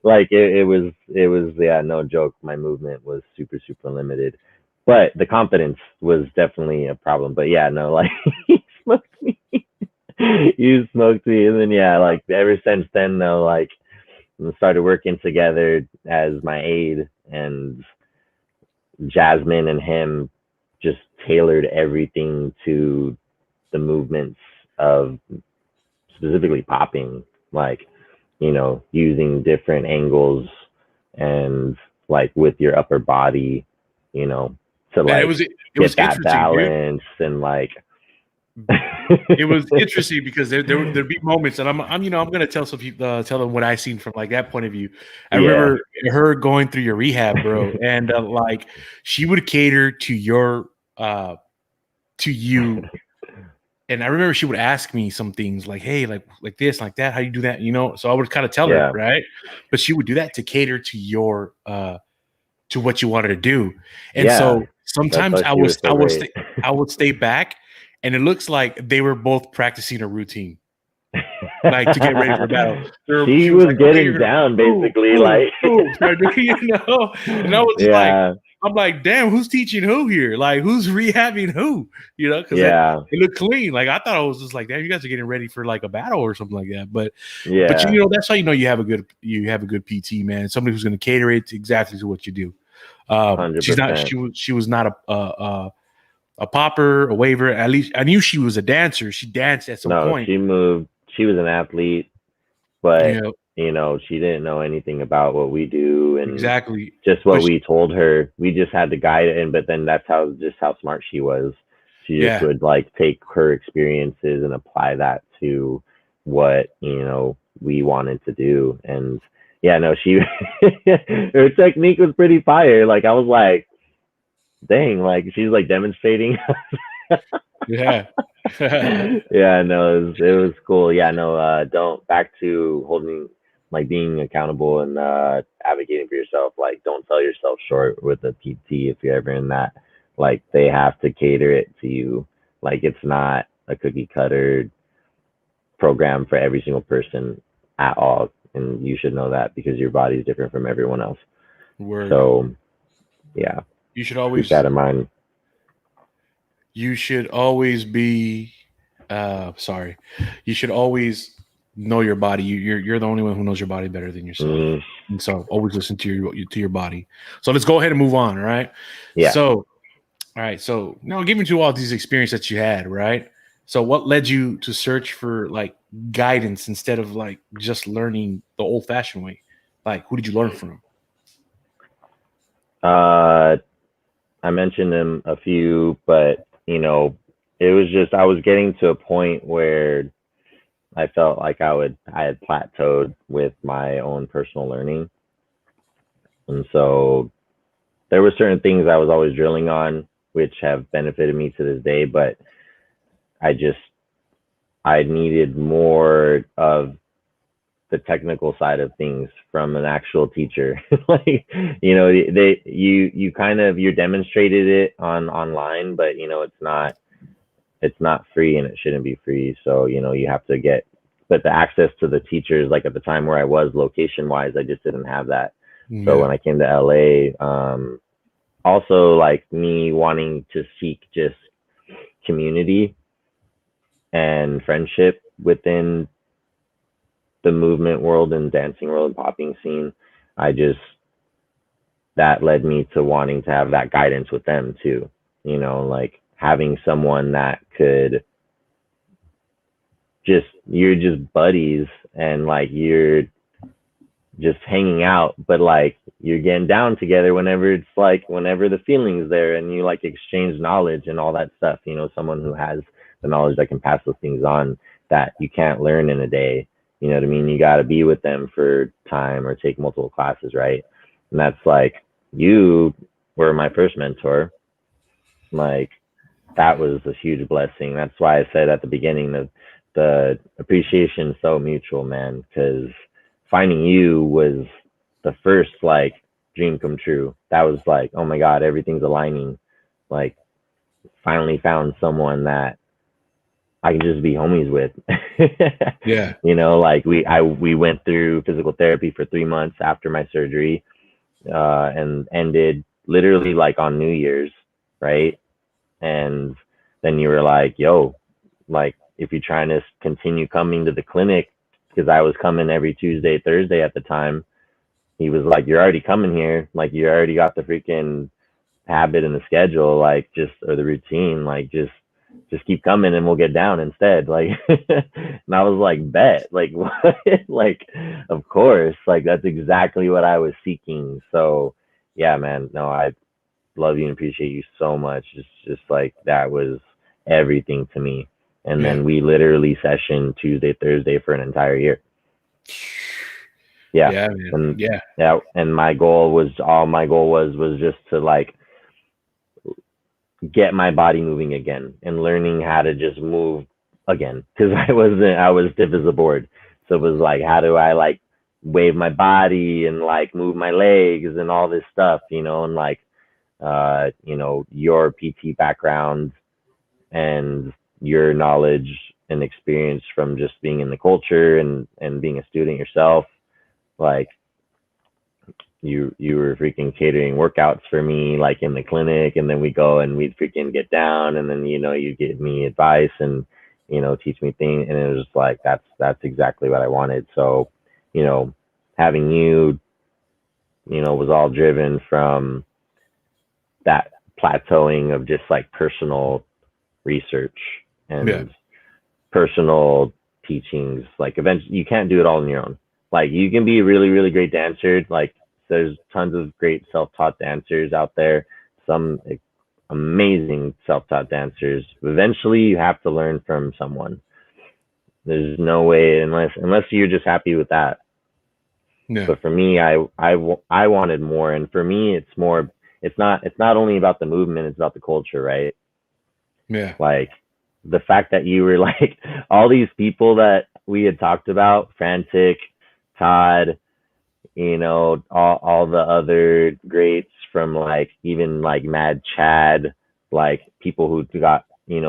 S2: like it was, yeah, no joke. My movement was super, super limited, but the confidence was definitely a problem. But yeah, no, like he smoked me. You smoked me. And then, yeah, like ever since then, though, like we started working together as my aide, and Jasmine and him just tailored everything to the movements of specifically popping, like, using different angles and like with your upper body, to
S1: Man,
S2: like
S1: it
S2: get
S1: was
S2: that
S1: interesting, dude.
S2: balance and like
S1: It was interesting because there'd be moments, and I'm gonna tell some people, tell them what I seen from like that point of view. I remember her going through your rehab, bro, and like she would cater to to you. And I remember she would ask me some things like, "Hey, like this, like that. How you do that?" So I would kind of tell her, right? But she would do that to cater to your to what you wanted to do. And so sometimes I would stay back, and it looks like they were both practicing a routine, like to get ready for battle.
S2: She was like, getting down, basically, like,
S1: and I was like, I'm like, damn, who's teaching who here? Like, who's rehabbing who? Because it looked clean. Like, I thought I was just like, damn, you guys are getting ready for like a battle or something like that. But that's how you have a good PT, man. Somebody who's going to cater it exactly to what you do. She was not a popper, a waver. At least I knew she was a dancer. She danced at some point.
S2: She moved. She was an athlete, but she didn't know anything about what we do, and
S1: exactly
S2: just what we told her. We just had to guide it, and but then that's how smart she was. She just would like take her experiences and apply that to what we wanted to do. And she her technique was pretty fire. Like I was like, dang, like she's like demonstrating.
S1: Yeah.
S2: No, it was cool. Don't back to holding, like being accountable and advocating for yourself. Like don't sell yourself short with a PT if you're ever in that. Like they have to cater it to you. Like it's not a cookie cutter program for every single person at all. And you should know that because your body is different from everyone else.
S1: Word.
S2: So yeah.
S1: You should always
S2: keep that in mind.
S1: You should always be you should always know your body. You're the only one who knows your body better than yourself.
S2: Mm,
S1: And so always listen to your body. So let's go ahead and move on. All right.
S2: yeah.
S1: So all right. So now given to all these experiences that you had, right? So what led you to search for like guidance instead of like just learning the old fashioned way? Like who did you learn from?
S2: Uh, I mentioned them a few, but it was just I was getting to a point where I felt like I had plateaued with my own personal learning, and so there were certain things I was always drilling on, which have benefited me to this day, but I just I needed more of the technical side of things from an actual teacher. Like, you kind of you demonstrated it online, but it's not free and it shouldn't be free. So, you have to get, but the access to the teachers, like at the time where I was location wise, I just didn't have that. So
S1: Yeah.
S2: when I came to LA, also like me wanting to seek just community and friendship within the movement world and dancing world and popping scene, I just, that led me to wanting to have that guidance with them too. Like having someone that could you're just buddies and like you're just hanging out, but like you're getting down together whenever it's like whenever the feeling's there and you like exchange knowledge and all that stuff. Someone who has the knowledge that can pass those things on that you can't learn in a day. You know what I mean? You got to be with them for time or take multiple classes, right? And that's like, you were my first mentor. Like, that was a huge blessing. That's why I said at the beginning that the appreciation is so mutual, man, because finding you was the first like dream come true. That was like, oh my God, everything's aligning. Like, finally found someone that I can just be homies with.
S1: Yeah.
S2: Like we went through physical therapy for 3 months after my surgery, and ended literally like on New Year's, right? And then you were like, yo, like if you're trying to continue coming to the clinic, because I was coming every Tuesday, Thursday at the time, he was like, you're already coming here, like you already got the freaking habit and the schedule, like just, or the routine, like just keep coming and we'll get down instead. Like, and I was like, bet, like what? Like, of course, like that's exactly what I was seeking. So yeah, man, no, I love you and appreciate you so much. It's just like that was everything to me. And
S1: Yeah.
S2: then we literally sessioned Tuesday, Thursday for an entire year. Yeah.
S1: Yeah, man.
S2: And
S1: Yeah.
S2: yeah, and my goal was just to like get my body moving again and learning how to just move again, because I was stiff as a board. So it was like, how do I like wave my body and like move my legs and all this stuff, and like your PT background and your knowledge and experience from just being in the culture and being a student yourself, like you were freaking catering workouts for me like in the clinic, and then we go and we'd freaking get down, and then you give me advice and teach me things, and it was just like that's exactly what I wanted. So you know having was all driven from that plateauing of just like personal research
S1: Yeah.
S2: and personal teachings. Like eventually you can't do it all on your own. Like you can be a really, really great dancer. Like there's tons of great self-taught dancers out there. Some amazing self-taught dancers. Eventually you have to learn from someone. There's no way unless you're just happy with that.
S1: Yeah.
S2: But for me, I wanted more, and for me, it's more. It's not only about the movement; it's about the culture, right?
S1: Yeah.
S2: Like the fact that you were like all these people that we had talked about, Frantic, Todd, all the other greats from like even like Mad Chad, like people who got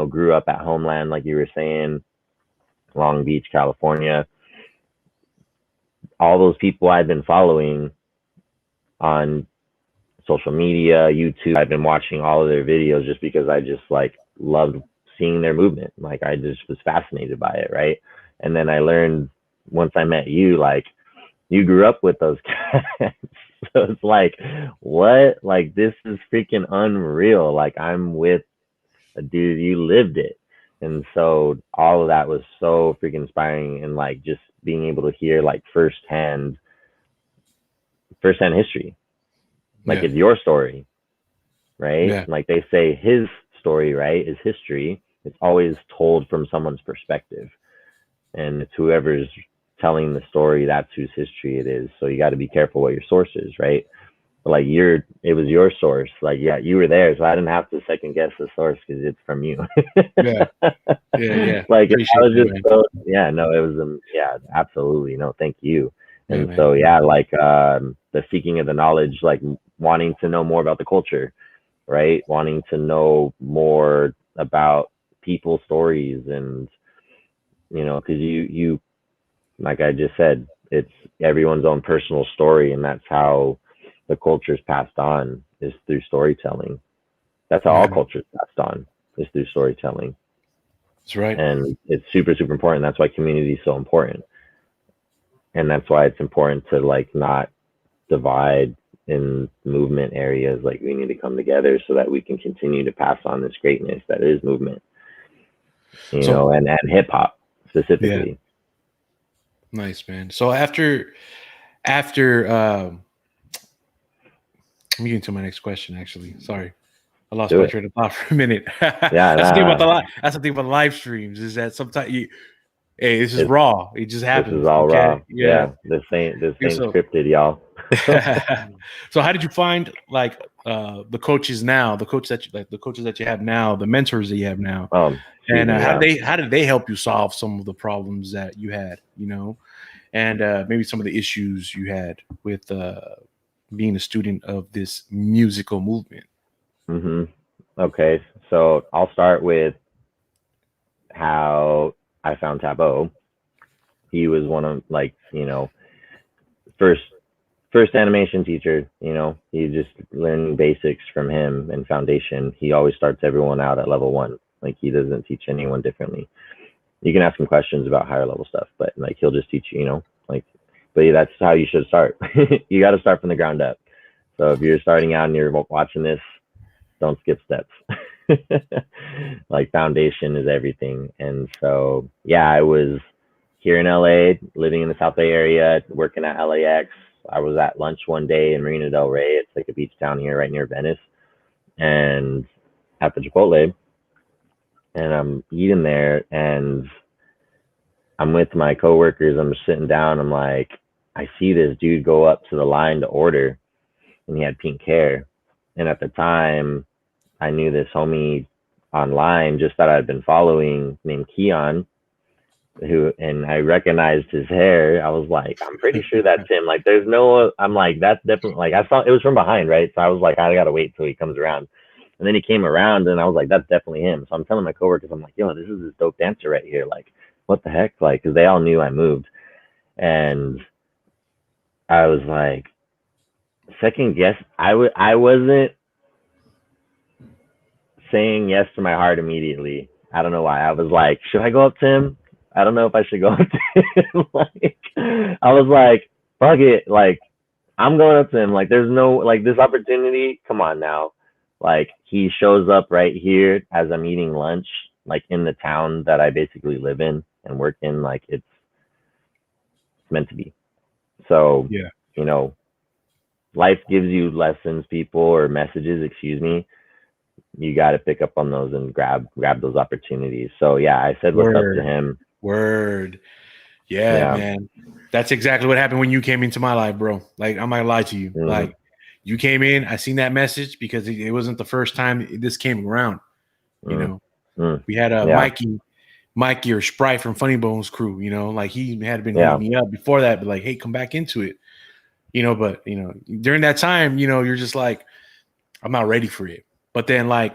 S2: grew up at Homeland, like you were saying, Long Beach, California. All those people I've been following on social media, YouTube. I've been watching all of their videos just because I just like loved seeing their movement. Like I just was fascinated by it, right? And then I learned once I met you, like you grew up with those cats. So it's like, what? Like this is freaking unreal. Like I'm with a dude, you lived it. And so all of that was so freaking inspiring, and like just being able to hear like firsthand history. Like
S1: Yeah.
S2: it's your story, right?
S1: Yeah.
S2: Like they say his story, right, is history. It's always told from someone's perspective. And it's whoever's telling the story, that's whose history it is. So you got to be careful what your source is, right? Like it was your source. Like, yeah, you were there, so I didn't have to second guess the source because it's from you.
S1: Yeah. Yeah. Yeah.
S2: Like I
S1: Appreciate
S2: was
S1: that,
S2: just
S1: man.
S2: so, yeah, no, it was yeah, absolutely, no, thank you.
S1: Yeah,
S2: And
S1: man.
S2: so yeah, like the seeking of the knowledge, like wanting to know more about the culture, right? Wanting to know more about people's stories, and because you like I just said, it's everyone's own personal story, and that's how the culture is passed on, is through storytelling. That's how
S1: Yeah,
S2: all culture is passed on, is through storytelling.
S1: that's right.
S2: And it's super, super important. That's why community is so important. And that's why it's important to like not divide in movement areas. Like we need to come together so that we can continue to pass on this greatness that is movement,
S1: So
S2: and hip hop
S1: yeah,
S2: specifically.
S1: nice, man. So after let me get into my next question. Actually, sorry, I lost
S2: Do
S1: my
S2: it.
S1: train of thought for a minute.
S2: Yeah,
S1: That's the thing about
S2: nah,
S1: that's the thing about the live streams is that sometimes hey, this is
S2: it's
S1: raw. It just
S2: this is
S1: happens.
S2: all
S1: Okay,
S2: raw.
S1: yeah.
S2: Yeah, this ain't
S1: So
S2: scripted, y'all.
S1: so how did you find like the coaches now, the coaches that you have now, the mentors that you have now,
S2: Excuse
S1: and
S2: me. Yeah.
S1: how did they help you solve some of the problems that you had, and maybe some of the issues you had with being a student of this musical movement?
S2: hmm Okay, so I'll start with how I found Tabo. He was one of like first first animation teacher. He just learning basics from him and foundation. He always starts everyone out at level one. Like he doesn't teach anyone differently. You can ask him questions about higher level stuff, but like he'll just teach you. Like, but yeah, that's how you should start. You got to start from the ground up. So if you're starting out and you're watching this, don't skip steps. Like foundation is everything. And so yeah, I was here in LA, living in the South Bay area, working at LAX. I was at lunch one day in Marina Del Rey. It's like a beach town here right near Venice, and at the Chipotle, and I'm eating there, and I'm with my coworkers. I'm just sitting down. I'm like, I see this dude go up to the line to order, and he had pink hair. And at the time, I knew this homie online just that I'd been following named Keon, and I recognized his hair. I was like, I'm pretty sure that's him. Like, there's no, I'm like, that's definitely, like, I saw it was from behind, right? So I was like, I gotta wait till he comes around. And then he came around, and I was like, that's definitely him. So I'm telling my coworkers, I'm like, yo, this is this dope dancer right here. Like, what the heck? Like, because they all knew I moved. And I was like, second guess, I wasn't saying yes to my heart immediately. I don't know why. I was like, should I go up to him? I don't know if I should go up to him. Like, I was like, fuck it. Like, I'm going up to him. Like, there's no, like, this opportunity. Come on now. Like, he shows up right here as I'm eating lunch, like, in the town that I basically live in and work in. Like, it's meant to be. So,
S1: Yeah.
S2: you know, life gives you lessons, people, or messages, excuse me. You got to pick up on those and grab those opportunities. So yeah, I said what's up to
S1: Word.
S2: him.
S1: Word. Yeah,
S2: Yeah.
S1: man. That's exactly what happened when you came into my life, bro. Like, I'm not gonna lie to you.
S2: Mm-hmm.
S1: Like, you came in, I seen that message because it wasn't the first time this came around.
S2: Mm-hmm.
S1: We had a
S2: Yeah.
S1: Mikey or Sprite from Funny Bones crew, like he had been
S2: Yeah.
S1: hitting me up before that, but like, hey, come back into it, but during that time, you're just like, I'm not ready for it. But then like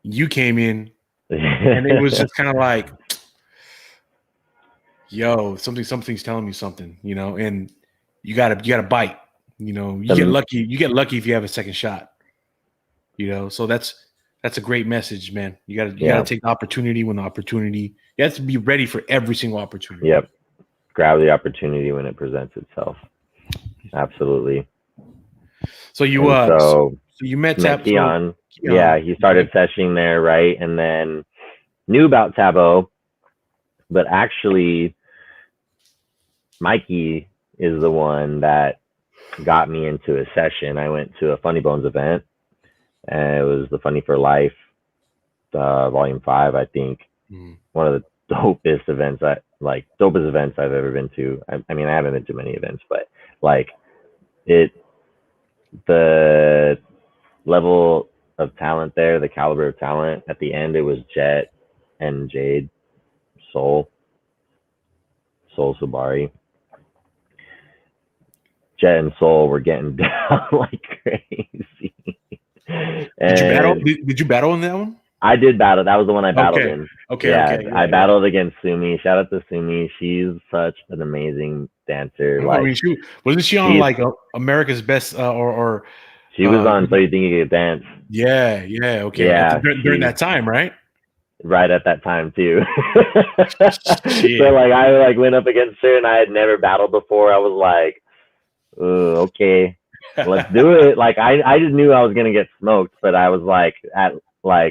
S1: you came in and it was just kind of like, yo, something's telling me something, and you gotta bite, you get lucky if you have a second shot, so that's a great message, man. You gotta
S2: Yeah.
S1: take the opportunity when the opportunity, you have to be ready for every single opportunity.
S2: Yep. grab the opportunity when it presents itself. Absolutely.
S1: So you
S2: And so
S1: so you met
S2: met Keon. Yeah,
S1: Keon,
S2: he started sessioning there, right? And then knew about Tabo, but actually Mikey is the one that got me into a session. I went to a Funny Bones event, and it was the Funny for Life, Volume 5, I think. One of the dopest events I've ever been to. I mean, I haven't been to many events, but like the level of talent there, the caliber of talent. At the end, it was Jet and Jade, Soul Sabari. Jet and Soul were getting down like crazy.
S1: Did you battle? Did you battle in that one?
S2: I did battle. That was the one I battled in.
S1: Okay.
S2: I battled against Sumi. Shout out to Sumi. She's such an amazing dancer.
S1: I mean, wasn't she on like America's Best or
S2: she was on So You Think You Could Dance?
S1: Yeah. Okay. Yeah, during that time, right?
S2: Right at that time too. So like I like went up against her, and I had never battled before. I was like, okay, let's do it. Like I just knew I was gonna get smoked, but I was like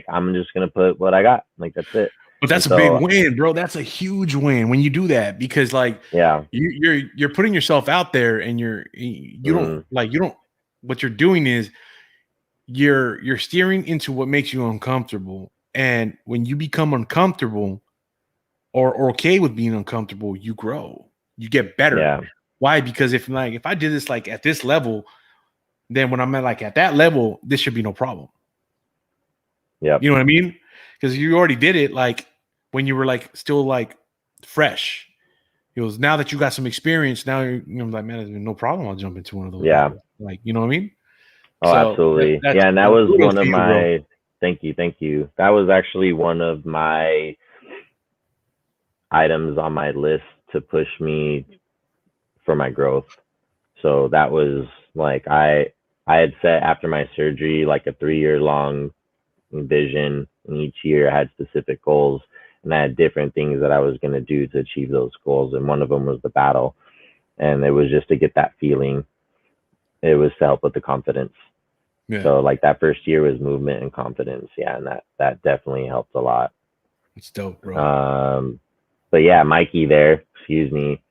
S2: I'm just gonna put what I got. Like that's it.
S1: But that's a big win, bro. That's a huge win when you do that, because like you're putting yourself out there, and you don't what you're doing is you're steering into what makes you uncomfortable. And when you become uncomfortable or okay with being uncomfortable, you grow, you get better.
S2: Yeah.
S1: Why? Because if I did this like at this level, then when I'm at that level, this should be no problem.
S2: Yeah.
S1: You know what I mean? Because you already did it like when you were like still like fresh. It was now that you got some experience, now you're like, man, there's no problem. I'll jump into one of those.
S2: Yeah.
S1: Levels. Like, you know what I mean?
S2: Oh, so absolutely. And that was one of my thank you. That was actually one of my items on my list to push me for my growth. So that was like I had set after my surgery like a 3-year long vision, and each year I had specific goals, and I had different things that I was going to do to achieve those goals, and one of them was the battle, and it was just to get that feeling. It was to help with the confidence. Yeah. So like that first year was movement and confidence. Yeah, and that definitely helped a lot.
S1: It's dope, bro.
S2: But yeah, Mikey there, excuse me.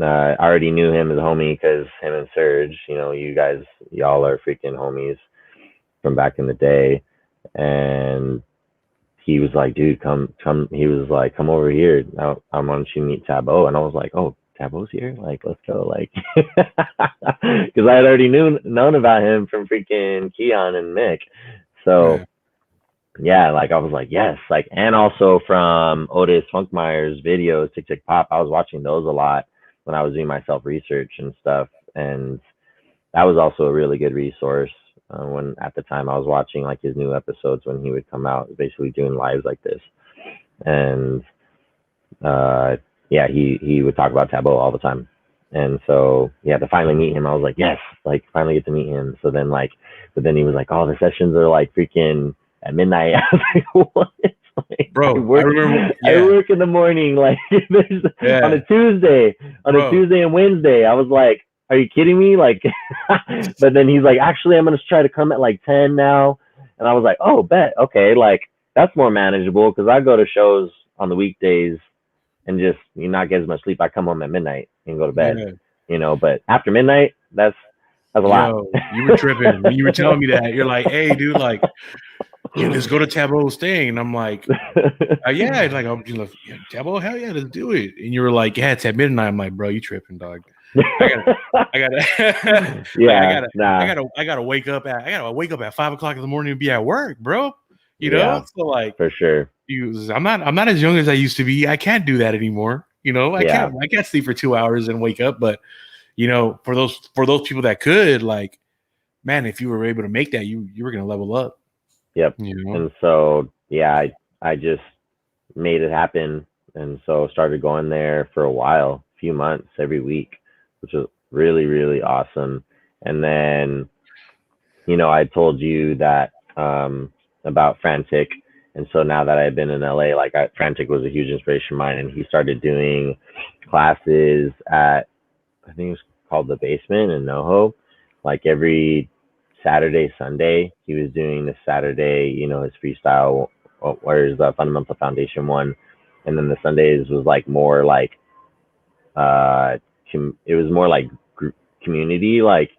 S2: I already knew him as a homie because him and Serge, y'all are freaking homies from back in the day. And he was like, dude, come. He was like, come over here. Now I want you to meet Tabo. And I was like, oh, Tabo's here? Like, let's go. Like, because I had already known about him from freaking Keon and Mick. So yeah, like I was like, yes. Like, and also from Otis Funkmeyer's videos, Tick Tick Pop, I was watching those a lot when I was doing my self-research and stuff. And that was also a really good resource. When at the time I was watching like his new episodes when he would come out, basically doing lives like this. And he would talk about Tabo all the time. And so to finally meet him, I was like, yes, like finally get to meet him. So then but then he was like, oh, the sessions are like freaking at midnight. I was like, what? Like,
S1: bro,
S2: I work in the morning, like on a Tuesday and Wednesday. I was like, are you kidding me? Like, but then he's like, actually, I'm going to try to come at like 10 now. And I was like, oh, bet. Okay. Like that's more manageable. Cause I go to shows on the weekdays and just not get as much sleep. I come home at midnight and go to bed, but after midnight, that's a lot.
S1: You were tripping when you were telling me that. You're like, hey dude, like, let's go to Tabo's thing. And I'm like, yeah. Like, Tabo, hell yeah, let's do it. And you were like, yeah, it's at midnight. I'm like, bro, you tripping, dog. I gotta wake up at 5 o'clock in the morning and be at work, bro. So like,
S2: for sure.
S1: I'm not as young as I used to be. I can't do that anymore. I can't sleep for 2 hours and wake up. But for those people that could, like, man, if you were able to make that, you were gonna level up.
S2: Yep. And so I just made it happen, and so started going there for a while, a few months, every week, which was really, really awesome. And then I told you that about Frantic. And so now that I've been in LA, like Frantic was a huge inspiration of mine, and he started doing classes at, I think it was called the Basement in NoHo. Like every Saturday, Sunday, he was doing the Saturday, his freestyle, where's the fundamental foundation one, and then the Sundays was like more like uh, it was more like group community, like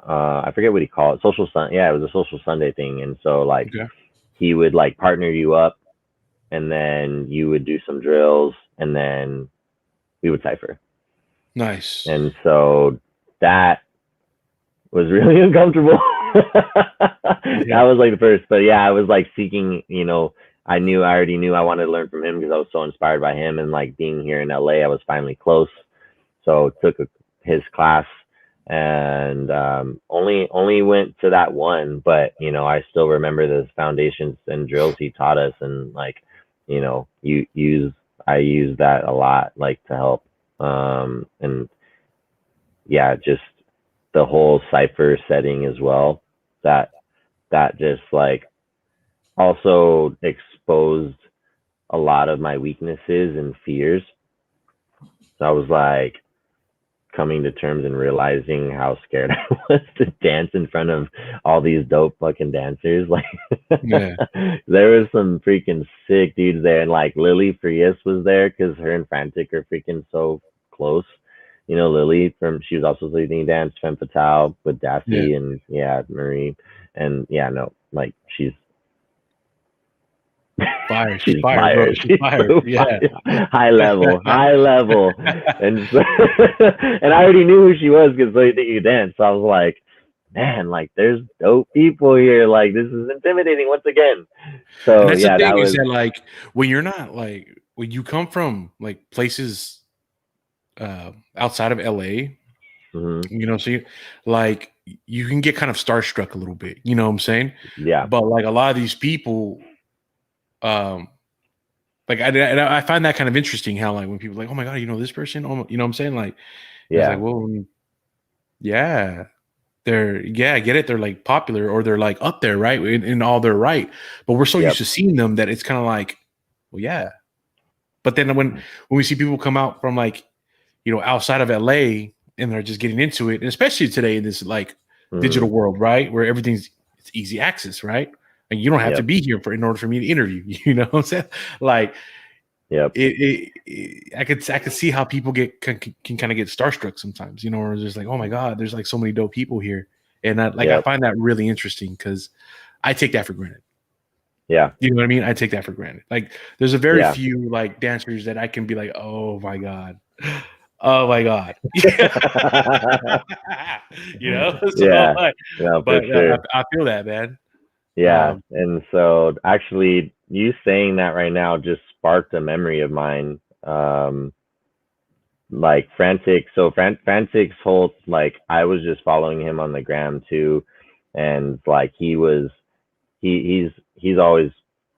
S2: I forget what he called it, social sun. Yeah, it was a social Sunday thing, and so like
S1: Okay.
S2: he would like partner you up, and then you would do some drills, and then we would cipher.
S1: Nice.
S2: And so that was really uncomfortable. That
S1: Yeah.
S2: was like the first, but yeah, I was like seeking, I already knew I wanted to learn from him because I was so inspired by him, and like being here in LA, I was finally close. So took his class, and only went to that one, but I still remember the foundations and drills he taught us, and like, I use that a lot, like to help. And yeah, just the whole cipher setting as well. That that just like also exposed a lot of my weaknesses and fears. So I was like coming to terms and realizing how scared I was to dance in front of all these dope fucking dancers. Like
S1: Yeah.
S2: there was some freaking sick dudes there, and like Lily Frias was there because her and Frantic are freaking so close. Lily she was also leading dance Femme Fatale with
S1: Yeah.
S2: Dassy and yeah, Marie. And yeah, no, like she's
S1: Fire. She's
S2: she's
S1: fire, bro.
S2: fire.
S1: She's
S2: She's
S1: fire.
S2: so
S1: Yeah.
S2: fire. High level, high level. And so, and I already knew who she was because you dance. So I was like, man, like there's dope people here. Like this is intimidating once again.
S1: And
S2: So
S1: that's the
S2: yeah, that
S1: thing is
S2: was.
S1: that like when you're not like when you come from like places outside of LA,
S2: Mhm.
S1: so like you can get kind of starstruck a little bit, you know what I'm saying?
S2: Yeah.
S1: But like a lot of these people, um, like I find that kind of interesting how like when people are like, oh my god, you know this person, oh, you know what I'm saying? Like it's like,
S2: Yeah.
S1: well, yeah, I get it, they're like popular or they're like up there, right? In all their right, but we're so used
S2: Yep.
S1: to seeing them that it's kind of like, well, yeah. But then when we see people come out from like outside of LA and they're just getting into it, and especially today in this like digital
S2: Mhm.
S1: world, right, where it's easy access, right? And you don't have to
S2: Yep.
S1: be here in order for me to interview you. You know what I'm saying? Like
S2: Yep.
S1: I could see how people can kind of get starstruck sometimes, or it's just like, oh my god, there's like so many dope people here, and I
S2: Yep.
S1: find that really interesting because I take that for granted.
S2: Yeah.
S1: You know what I mean? I take that for granted. Like, there's a very
S2: Yeah.
S1: few like dancers that I can be like, oh my god, oh my god, So
S2: Yeah.
S1: like,
S2: No, for
S1: but
S2: sure.
S1: I feel that, man.
S2: Yeah.
S1: Um,
S2: And so actually you saying that right now just sparked a memory of mine. Like Frantic, so Frantic's whole, like I was just following him on the gram too, and like he's always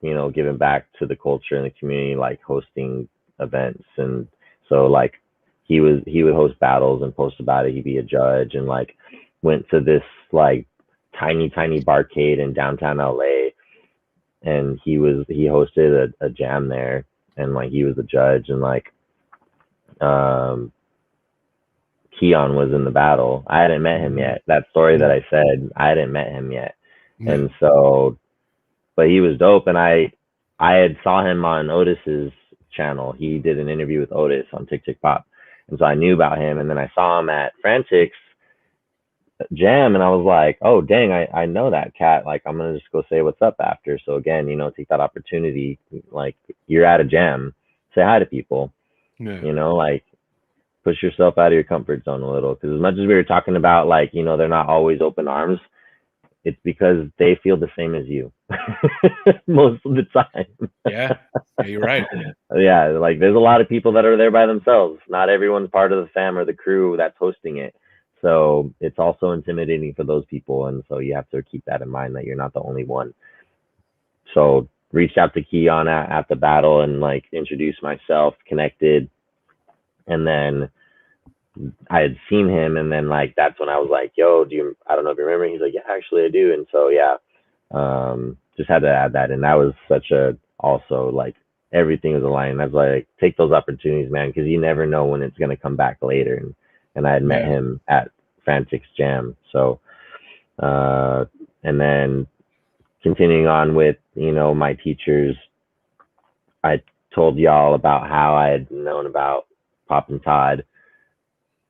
S2: giving back to the culture and the community, like hosting events. And so like he would host battles and post about it. He'd be a judge, and like went to this like tiny barcade in downtown LA, and he hosted a jam there, and like he was a judge, and like um Keon was in the battle. I hadn't met him
S1: mm,
S2: yet. That story that
S1: mm,
S2: I said, I hadn't met him yet.
S1: yeah,
S2: And so, but he was dope. And I had saw him on Otis's channel. He did an interview with Otis on Tick Tick Pop. And so I knew about him. And then I saw him at Frantic's jam, and I was like, oh, dang, I know that cat. Like, I'm going to just go say what's up after. So again, take that opportunity. Like, you're at a jam, say hi to people,
S1: yeah,
S2: like, push yourself out of your comfort zone a little. Because as much as we were talking about, like, they're not always open arms, it's because they feel the same as you most of the time.
S1: yeah, you're right.
S2: Yeah, like there's a lot of people that are there by themselves. Not everyone's part of the fam or the crew that's hosting it. So it's also intimidating for those people. And so you have to keep that in mind that you're not the only one. So reached out to Keon at the battle and like introduced myself, connected. And then I had seen him, and then like that's when I was like, "Yo, I don't know if you remember." He's like, "Yeah, actually, I do." And so yeah, just had to add that, and that was such a also like everything was aligned. I was like, take those opportunities, man, because you never know when it's gonna come back later. And I had met
S1: Yeah.
S2: him at Frantic's Jam. So and then continuing on with, my teachers, I told y'all about how I had known about Pop and Todd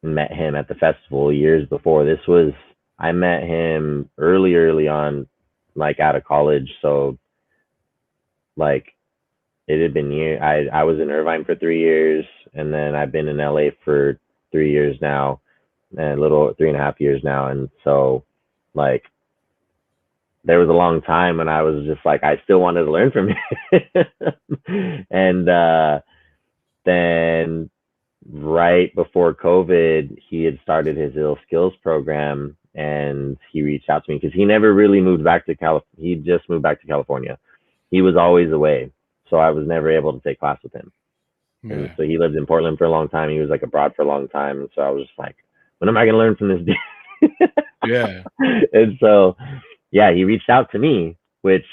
S2: and met him at the festival years before. I met him early on, like out of college. So like it had been years. I was in Irvine for 3 years, and then I've been in LA for 3 years now, and a little 3.5 years now. And so like there was a long time when I was just like, I still wanted to learn from him. And then right before COVID, he had started his Ill Skills program, and he reached out to me because he never really moved back to California. He just moved back to California. He was always away, so I was never able to take class with him. And
S1: Yeah.
S2: so he lived in Portland for a long time. He was like abroad for a long time. And so I was just like, when am I going to learn from this dude?
S1: Yeah.
S2: And so, yeah, he reached out to me, which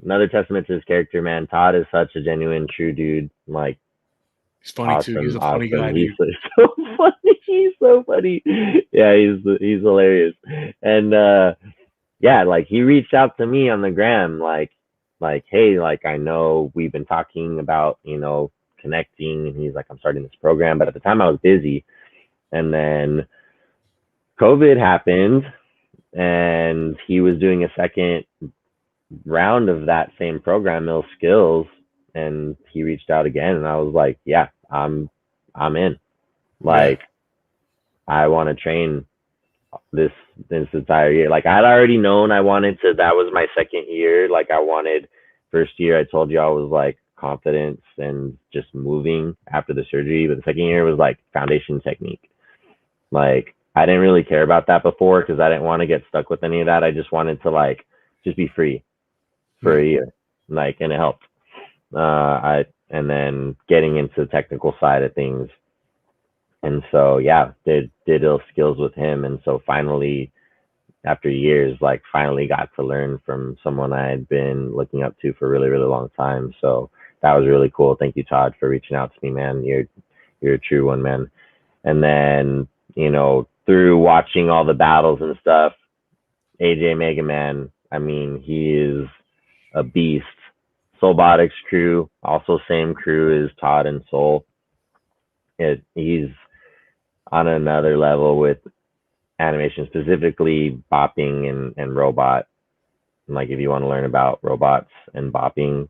S2: another testament to his character, man. Todd is such a genuine, true dude. Like,
S1: He's funny too. He's
S2: awesome,
S1: a funny guy,
S2: He's
S1: dude.
S2: so funny. He's so funny. Yeah, he's hilarious. And yeah, like he reached out to me on the gram, like, hey, like I know we've been talking about, connecting, and he's like, I'm starting this program, but at the time I was busy, and then COVID happened, and he was doing a second round of that same program, Mill Skills, and he reached out again, and I was like, yeah, I'm in.
S1: Yeah.
S2: Like, I want to train this entire year. Like, I'd already known I wanted to. That was my second year. Like, I wanted. First year, I told you I was like confidence and just moving after the surgery, but the second year was like foundation technique. Like, I didn't really care about that before because I didn't want to get stuck with any of that. I just wanted to like just be free for a year, like, and it helped. And then getting into the technical side of things, and so yeah, did Ill Skills with him, and so finally, after years, like finally got to learn from someone I had been looking up to for a really, really long time. So that was really cool. Thank you, Todd, for reaching out to me, man. You're a true one, man. And then, through watching all the battles and stuff, AJ Mega Man, I mean, he is a beast. Soulbotics crew, also same crew as Todd and Soul. He's on another level with animation, specifically bopping and robot. And like, if you want to learn about robots and bopping,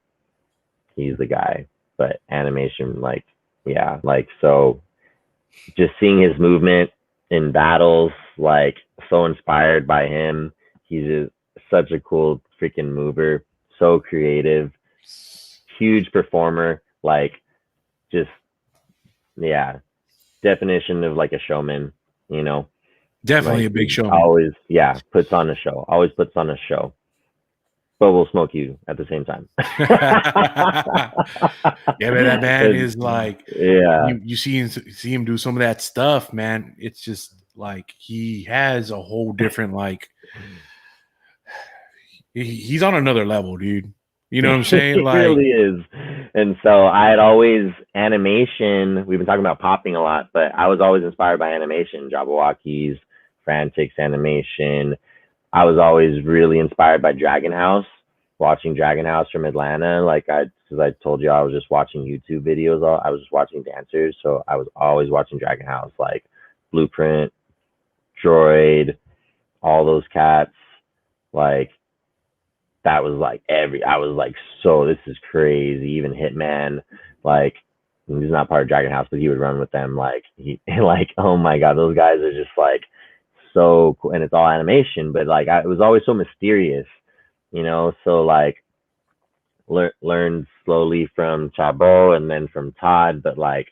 S2: he's the guy. But animation, like, yeah, like, so just seeing his movement in battles, like, so inspired by him. He's such a cool freaking mover, so creative, huge performer, like, just, yeah, definition of like a showman,
S1: Definitely
S2: like,
S1: a big showman.
S2: always, yeah, puts on a show, always puts on a show, but will smoke you at the same time.
S1: Yeah, man, that man is like,
S2: yeah,
S1: you see him do some of that stuff, man. It's just like he has a whole different, like, he's on another level, dude. You know what I'm saying?
S2: it
S1: Like,
S2: really is. And so I had always animation. We've been talking about popping a lot, but I was always inspired by animation, Jabberwockies, Frantics animation. I was always really inspired by Dragon House, watching Dragon House from Atlanta. Like, because I told you I was just watching YouTube videos. I was just watching dancers, so I was always watching Dragon House, like Blueprint, Droid, all those cats. Like, that was like I was like, so this is crazy. Even Hitman, like, he's not part of Dragon House, but he would run with them. Like, like, oh my god, those guys are just like so cool, and it's all animation, but like, it was always so mysterious, So like, learned slowly from Chabot and then from Todd, but like,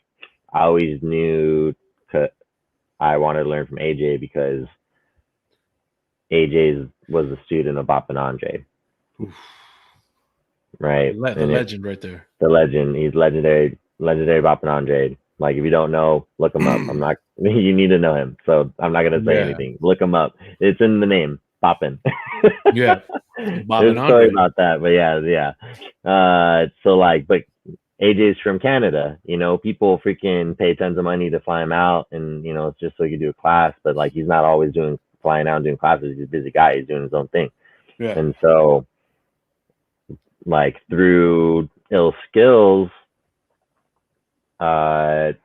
S2: I always knew I wanted to learn from AJ because AJ was a student of Bop and Andre.
S1: oof,
S2: Right,
S1: the
S2: and
S1: legend right there.
S2: the legend. He's legendary Bop and Andre. Like, if you don't know, look him up. I'm not. You need to know him, so I'm not gonna say
S1: Yeah.
S2: anything. Look him up. It's in the name, Boppin.
S1: Yeah, Bob
S2: There's
S1: and
S2: a story
S1: Andre.
S2: about that, but yeah. So like, but AJ's from Canada. You know, people freaking pay tons of money to fly him out, and you know, it's just so he can do a class. But like, he's not always flying out and doing classes. He's a busy guy. He's doing his own thing.
S1: Yeah.
S2: And so, like through ill skills,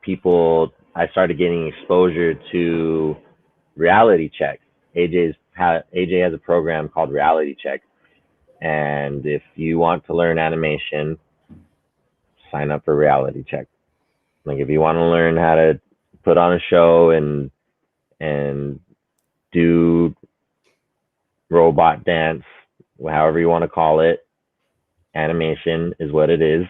S2: people, I started getting exposure to reality check. AJ has a program called Reality Check, and if you want to learn animation, sign up for Reality Check. Like if you want to learn how to put on a show and do robot dance, however you want to call it, animation is what it is.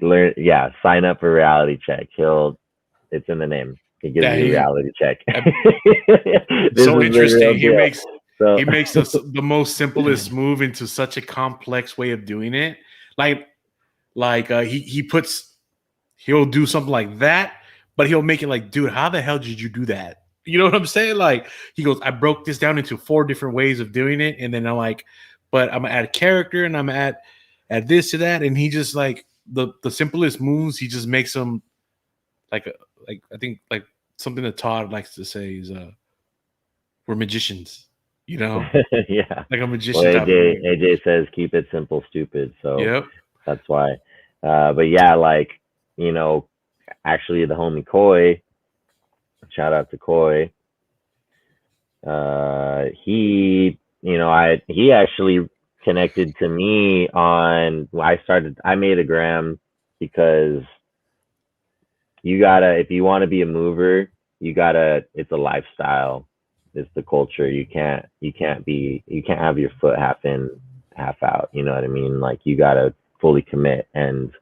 S2: Learn, yeah, sign up for Reality Check. It's in the name. He gives you a reality check.
S1: This so is interesting. He makes
S2: the
S1: most simplest move into such a complex way of doing it. He'll do something like that, but he'll make it like, dude, how the hell did you do that? You know what I'm saying? Like, he goes, I broke this down into 4 different ways of doing it, and then I'm like, but I'm gonna add a character, and I'm gonna add this to that, and he just like the simplest moves, he just makes them like I think like something that Todd likes to say is we're magicians, you know?
S2: Yeah,
S1: like a magician.
S2: Well, AJ says keep it simple, stupid. So
S1: yep.
S2: That's why. But yeah, like, you know, actually the homie Koi, shout out to Koi. He, you know, he actually connected to me I made a gram because if you want to be a mover, it's a lifestyle. It's the culture. You can't have your foot half in, half out. You know what I mean? Like, you gotta fully commit, and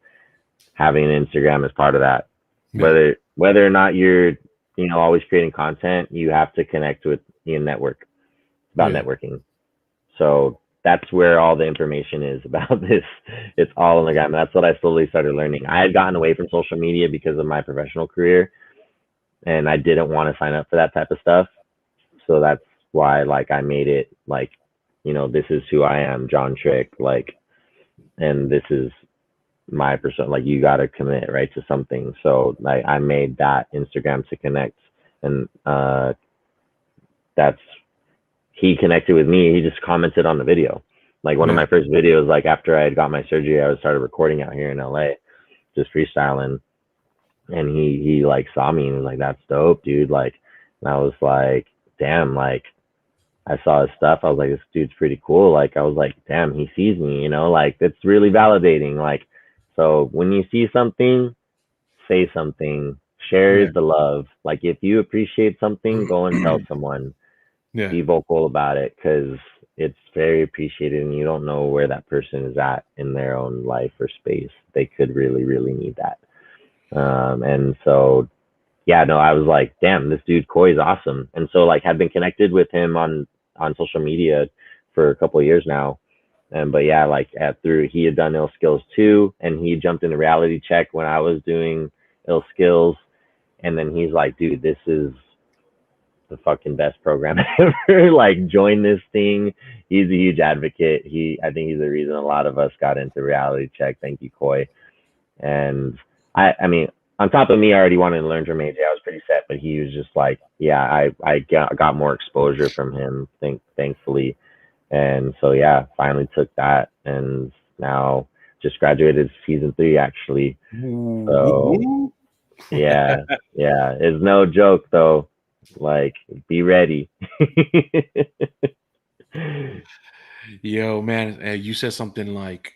S2: having an Instagram is part of that. Yeah. Whether or not you're, you know, always creating content, you have to connect with your network. It's about networking. So that's where all the information is about this. It's all on the gram. That's what I slowly started learning. I had gotten away from social media because of my professional career, and I didn't want to sign up for that type of stuff. So that's why, like, I made it like, you know, this is who I am, John Trick, like, and this is my persona. Like, you got to commit, right, to something. So like, I made that Instagram to connect, and he connected with me. He just commented on the video. Like, one of my first videos, like after I had got my surgery, I started recording out here in LA, just freestyling. And he like saw me and was like, that's dope, dude. Like, and I was like, damn, like, I saw his stuff. I was like, this dude's pretty cool. Like, I was like, damn, he sees me, you know, like, it's really validating. Like, so when you see something, say something, share the love. Like, if you appreciate something, go and tell someone. Be vocal about it, because it's very appreciated, and you don't know where that person is at in their own life or space. They could really, really need that. And so, yeah, no, I was like, damn, this dude Koi is awesome. And so, like, had been connected with him on social media for a couple of years now. But yeah, like, he had done Ill Skills too, and he jumped into Reality Check when I was doing Ill Skills. And then he's like, dude, this is the fucking best program ever. Like, join this thing. He's a huge advocate. I think he's the reason a lot of us got into Reality Check. Thank you, Koi. And I mean, on top of me already wanting to learn from AJ, I was pretty set, but he was just like, yeah, I got more exposure from him, thankfully. And so, yeah, finally took that, and now just graduated season 3, actually. So yeah, it's no joke though. Like, be ready.
S1: Yo, man, you said something like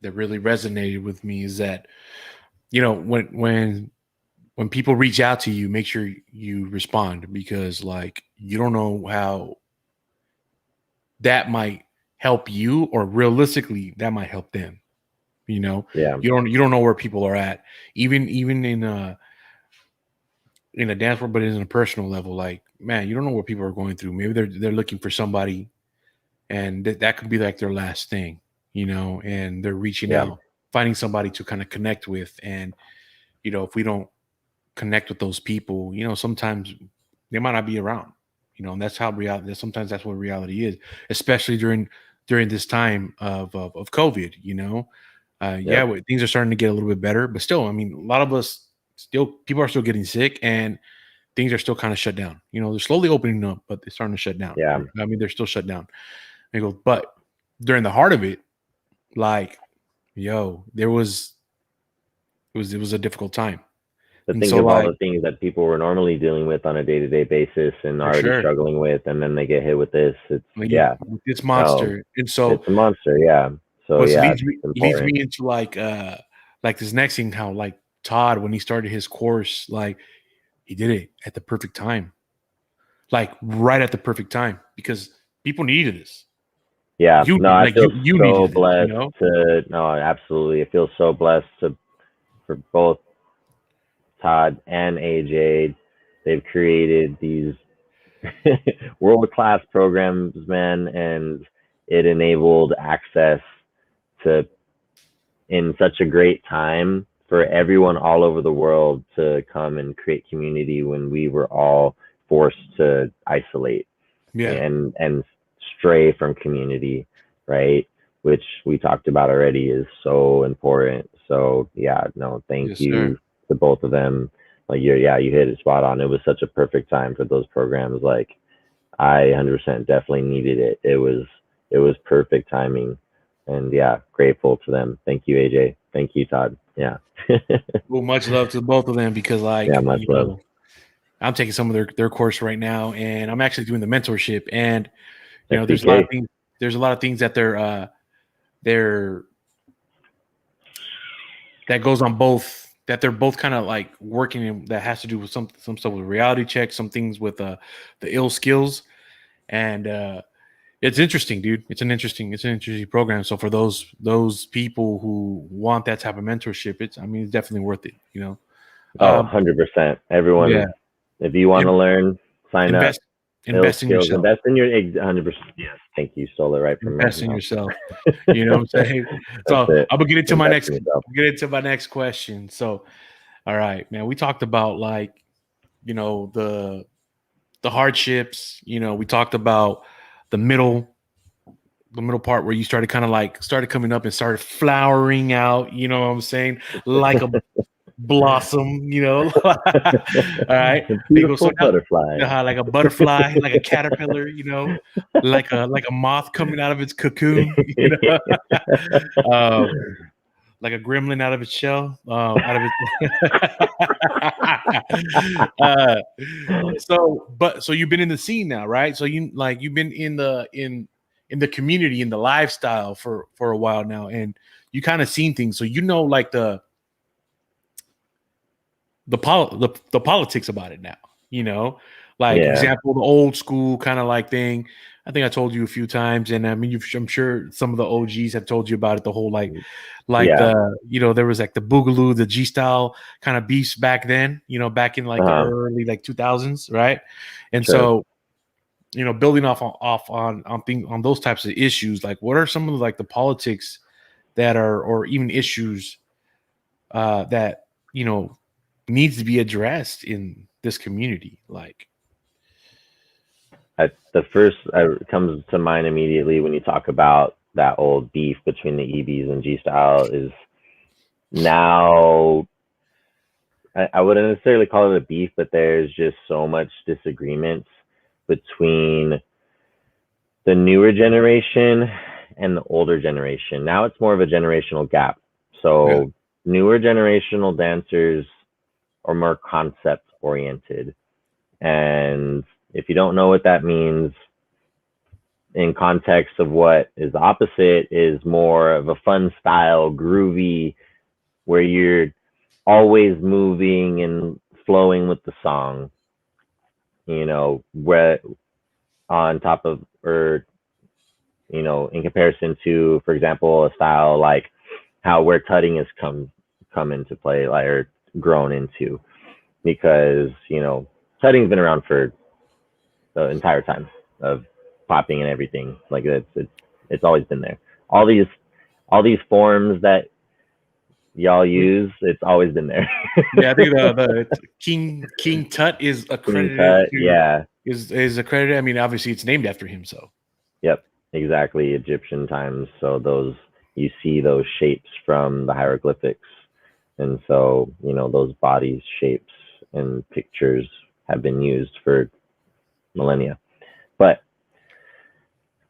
S1: that really resonated with me, is that, you know, when people reach out to you, make sure you respond, because like, you don't know how that might help you, or realistically that might help them. You know, you don't know where people are at, even in a dance world, but in a personal level. Like, man, you don't know what people are going through. Maybe they're looking for somebody, and that could be like their last thing, you know, and they're reaching out, finding somebody to kind of connect with. And, you know, if we don't connect with those people, you know, sometimes they might not be around, you know, and that's how reality, sometimes that's what reality is, especially during during this time of COVID. Yeah, things are starting to get a little bit better, but still, I mean, a lot of us people are still getting sick, and things are still kind of shut down. They're slowly opening up, but they're starting to shut down.
S2: Yeah.
S1: I mean, they're still shut down. And he goes, but during the heart of it, like, it was a difficult time.
S2: But
S1: And
S2: think
S1: so,
S2: of all
S1: like,
S2: the things that people were normally dealing with on a day-to-day basis and
S1: for
S2: already
S1: sure,
S2: struggling with, and then they get hit with this. It's
S1: this
S2: no,
S1: monster. And so,
S2: it's a monster. Yeah. So
S1: what
S2: yeah,
S1: leads
S2: it's
S1: me
S2: important.
S1: into like this next thing, how like Todd, when he started his course, like he did it at the perfect time, like right at the perfect time, because people needed this.
S2: Yeah. No, I feel
S1: You
S2: so
S1: needed this,
S2: blessed to. No, absolutely. I feel so blessed for both Todd and AJ. They've created these world-class programs, man, and it enabled access to in such a great time for everyone all over the world to come and create community when we were all forced to isolate
S1: Yeah.
S2: and stray from community, right? Which we talked about already is so important. So yeah, no, thank
S1: Yes,
S2: you
S1: sir.
S2: to both of them. Like you hit it spot on. It was such a perfect time for those programs. Like I 100% definitely needed it. It was perfect timing, and yeah, grateful to them. Thank you, AJ. Thank you, Todd. Yeah.
S1: Well, much love to both of them, because,
S2: Yeah,
S1: like,
S2: much love.
S1: I'm taking some of their course right now, and I'm actually doing the mentorship. And there's a lot of
S2: FTK.
S1: things. There's a lot of things that they're that goes on both. That they're both kind of like working in, that has to do with some stuff with reality checks, some things with the ill skills, and it's interesting, dude. It's an interesting program. So for those people who want that type of mentorship, it's definitely worth it.
S2: Oh,
S1: Um,
S2: 100%.
S1: yeah,
S2: Everyone, if you want to
S1: in,
S2: learn, sign up. Ill
S1: invest in
S2: skills.
S1: yourself.
S2: Invest in your 100%. Yes. Thank you. Stole it right from my
S1: Invest in
S2: mouth.
S1: yourself. You know what I'm saying?
S2: That's
S1: So
S2: it.
S1: I'm gonna get into
S2: Invest in yourself.
S1: my next question. So, all right, man. We talked about, like, the hardships. We talked about the middle part where you started coming up and started flowering out. You know what I'm saying? Like a blossom. All right.
S2: A
S1: They go, so
S2: beautiful
S1: now,
S2: butterfly.
S1: like a butterfly, like a caterpillar. Like a moth coming out of its cocoon. Um, like a gremlin out of its shell, out of its. So you've been in the scene now, right? So you've been in the community, in the lifestyle for a while now, and you kind of seen things. So like the politics about it now. Like,
S2: Yeah.
S1: example, the old school kind of like thing. I think I told you a few times, and I mean, I'm sure some of the OGs have told you about it. The whole like
S2: Yeah.
S1: there was like the Boogaloo, the G style kind of beefs back then. Back in like the early like 2000s, right? And
S2: Sure.
S1: so, building off on those types of issues, like, what are some of like the politics that are, or even issues that needs to be addressed in this community? Like,
S2: The first comes to mind immediately when you talk about that old beef between the EBs and G Style is now I wouldn't necessarily call it a beef, but there's just so much disagreements between the newer generation and the older generation. Now it's more of a generational gap. So newer generational dancers are more concept oriented. And if you don't know what that means, in context of what is opposite is more of a fun style, groovy, where you're always moving and flowing with the song, where on top of, or, in comparison to, for example, a style like where tutting has come into play, like, or grown into, because, tutting's been around for the entire time of popping and everything. Like it's always been there. All these forms that y'all use, it's always been there.
S1: Yeah, I think the King Tut is accredited
S2: Tut,
S1: to
S2: yeah.
S1: is accredited. I mean, obviously it's named after him, so.
S2: Yep. exactly Egyptian times. So those, you see those shapes from the hieroglyphics, and so those bodies, shapes, and pictures have been used for millennia. But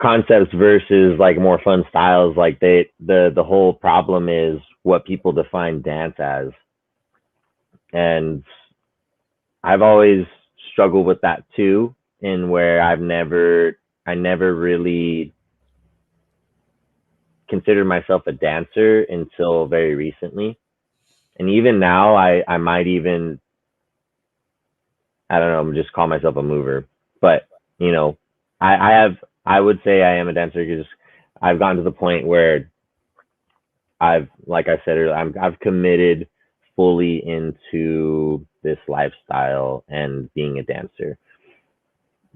S2: concepts versus like more fun styles, like the whole problem is what people define dance as, and I've always struggled with that too, in where I never really considered myself a dancer until very recently. And even now, I might even, I don't know, just call myself a mover. But, you know, I would say I am a dancer because I've gotten to the point where like I said earlier, I've committed fully into this lifestyle and being a dancer.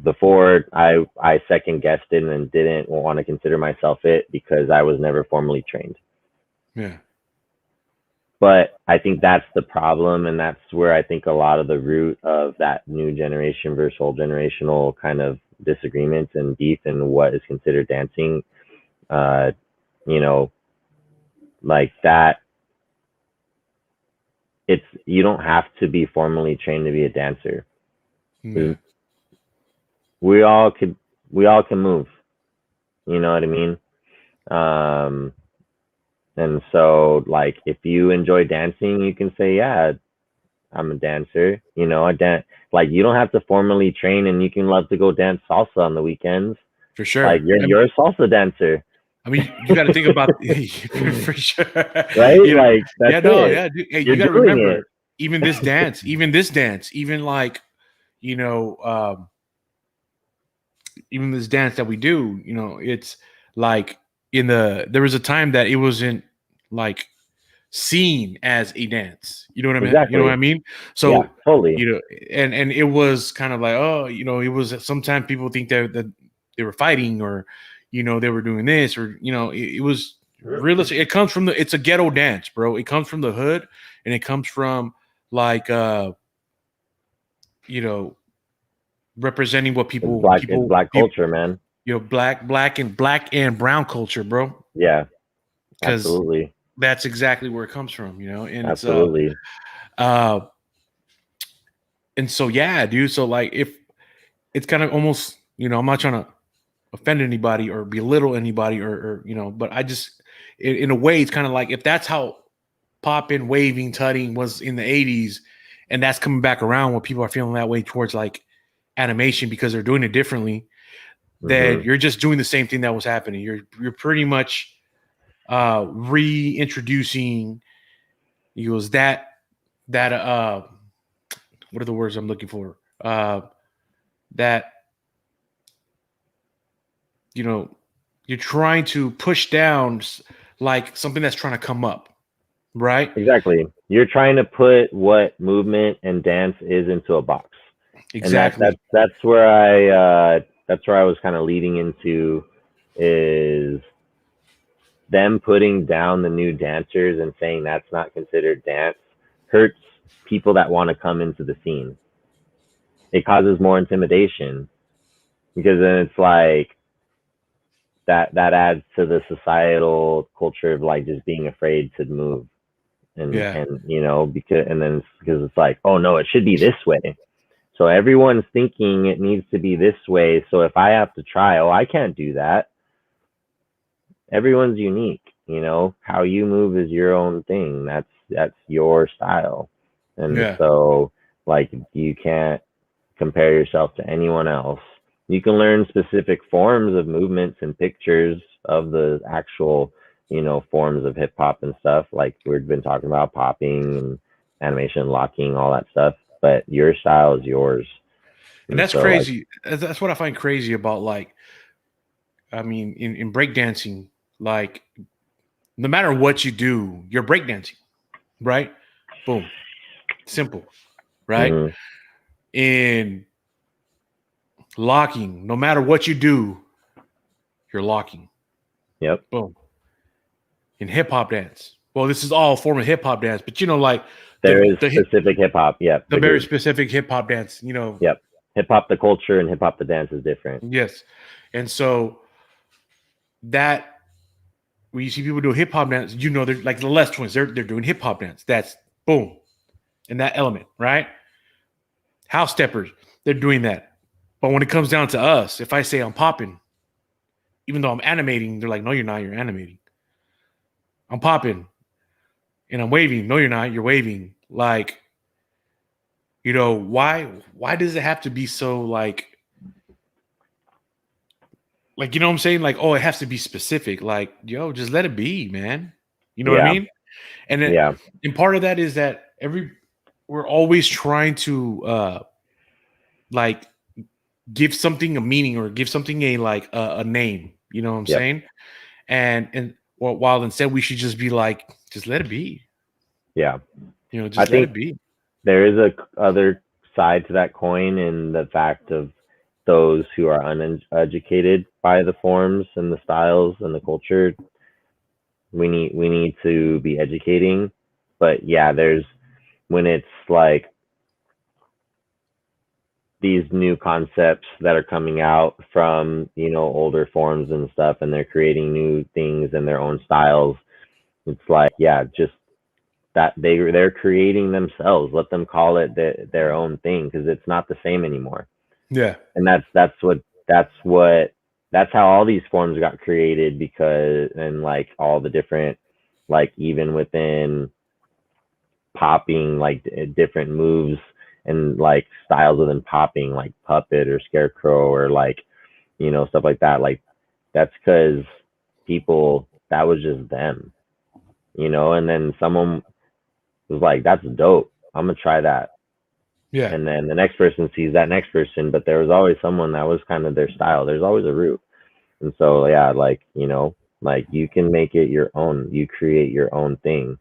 S2: Before, I second guessed it and didn't want to consider myself it because I was never formally trained.
S1: Yeah.
S2: But I think that's the problem, and that's where I think a lot of the root of that new generation versus old generational kind of disagreements and beef and what is considered dancing, you know, like that. It's, you don't have to be formally trained to be a dancer.
S1: Yeah.
S2: We all can move. You know what I mean? And so, like, if you enjoy dancing, you can say, yeah, I'm a dancer. You know, I dance. Like, you don't have to formally train, and you can love to go dance salsa on the weekends.
S1: For sure.
S2: Like, you're a salsa dancer.
S1: I mean, you got to think about for sure,
S2: right?
S1: You know,
S2: Like, that's
S1: yeah, no,
S2: it.
S1: yeah. Dude, hey,
S2: You're
S1: you got to
S2: doing
S1: remember,
S2: it.
S1: even this dance, even like, you know, even this dance that we do, you know, it's like there was a time that it wasn't like seen as a dance. You know what I mean? You know what I
S2: Exactly.
S1: mean?
S2: Yeah,
S1: So,
S2: totally.
S1: you know, and it was kind of like, oh, you know, it was sometimes people think that they were fighting, or, you know, they were doing this, or, you know, it was realistic. It comes from it's a ghetto dance, bro. It comes from the hood, and it comes from like you know, representing what
S2: It's black culture, man.
S1: you know, black and brown culture, bro.
S2: Yeah,
S1: Because
S2: absolutely.
S1: that's exactly where it comes from, you know. And it's
S2: Absolutely.
S1: uh and so yeah, dude. So like, if it's kind of almost, you know, I'm not trying to offend anybody or belittle anybody, or you know, but I just in a way, it's kind of like, if that's how popping, waving, tutting was in the 80s, and that's coming back around when people are feeling that way towards like animation because they're doing it differently, then
S2: Mm-hmm.
S1: you're just doing the same thing that was happening. You're pretty much reintroducing, he goes, that what are the words I'm looking for? That, you know, you're trying to push down like something that's trying to come up, right?
S2: Exactly. You're trying to put what movement and dance is into a box. And
S1: Exactly.
S2: that's where I was kind of leading into, is them putting down the new dancers and saying that's not considered dance hurts people that want to come into the scene. It causes more intimidation, because then it's like that adds to the societal culture of like just being afraid to move,
S1: Yeah.
S2: and because it's like, oh no, it should be this way. So everyone's thinking it needs to be this way. So if I have to try, oh, I can't do that. Everyone's unique. How you move is your own thing. That's your style. And
S1: Yeah.
S2: so, like, you can't compare yourself to anyone else. You can learn specific forms of movements and pictures of the actual, forms of hip hop and stuff. Like we've been talking about, popping and animation, locking, all that stuff. But your style is yours.
S1: And
S2: And
S1: that's
S2: so, like,
S1: crazy. That's what I find crazy about, like, I mean, in breakdancing, like, no matter what you do, you're breakdancing, right? Boom. Simple, right?
S2: mm-hmm.
S1: In locking, no matter what you do, you're locking.
S2: Yep.
S1: Boom. In hip hop dance, well, this is all a form of hip hop dance, but you know, like
S2: There is
S1: the
S2: specific hip hop. Yep.
S1: the very
S2: Agreed.
S1: specific hip hop dance, you know.
S2: Yep. Hip hop, the culture, and hip hop, the dance is different.
S1: Yes. And so that when you see people do hip hop dance, you know they're like the Les Twins. They're doing hip hop dance. That's boom, in that element, right? House steppers, they're doing that. But when it comes down to us, if I say I'm popping, even though I'm animating, they're like, no, you're not. You're animating. I'm popping and I'm waving. No, you're not. You're waving. Like, why does it have to be so like, you know what I'm saying? Like, oh, it has to be specific. Like, yo, just let it be, man. You know what I
S2: Yeah.
S1: mean? And then,
S2: Yeah.
S1: and part of that is that we're always trying to like give something a meaning or give something a name. You know what I'm
S2: Yep.
S1: saying? And well, while instead we should just be like, just let it be.
S2: Yeah. I
S1: Just let
S2: think
S1: it be.
S2: there is a other side to that coin in the fact of those who are uneducated by the forms and the styles and the culture. We need to be educating, but yeah, there's when it's like these new concepts that are coming out from older forms and stuff, and they're creating new things and their own styles. It's like, yeah, just that they're creating themselves. Let them call it their own thing, because it's not the same anymore.
S1: Yeah.
S2: And that's how all these forms got created, because and like all the different, like even within popping, like different moves and like styles within popping, like puppet or scarecrow or like stuff like that. Like that's because people, that was just them, and then someone was like, that's dope, I'm gonna try that.
S1: Yeah.
S2: And then the next person sees that next person, but there was always someone that was kind of their style. There's always a root. And so yeah, like like you can make it your own. You create your own thing,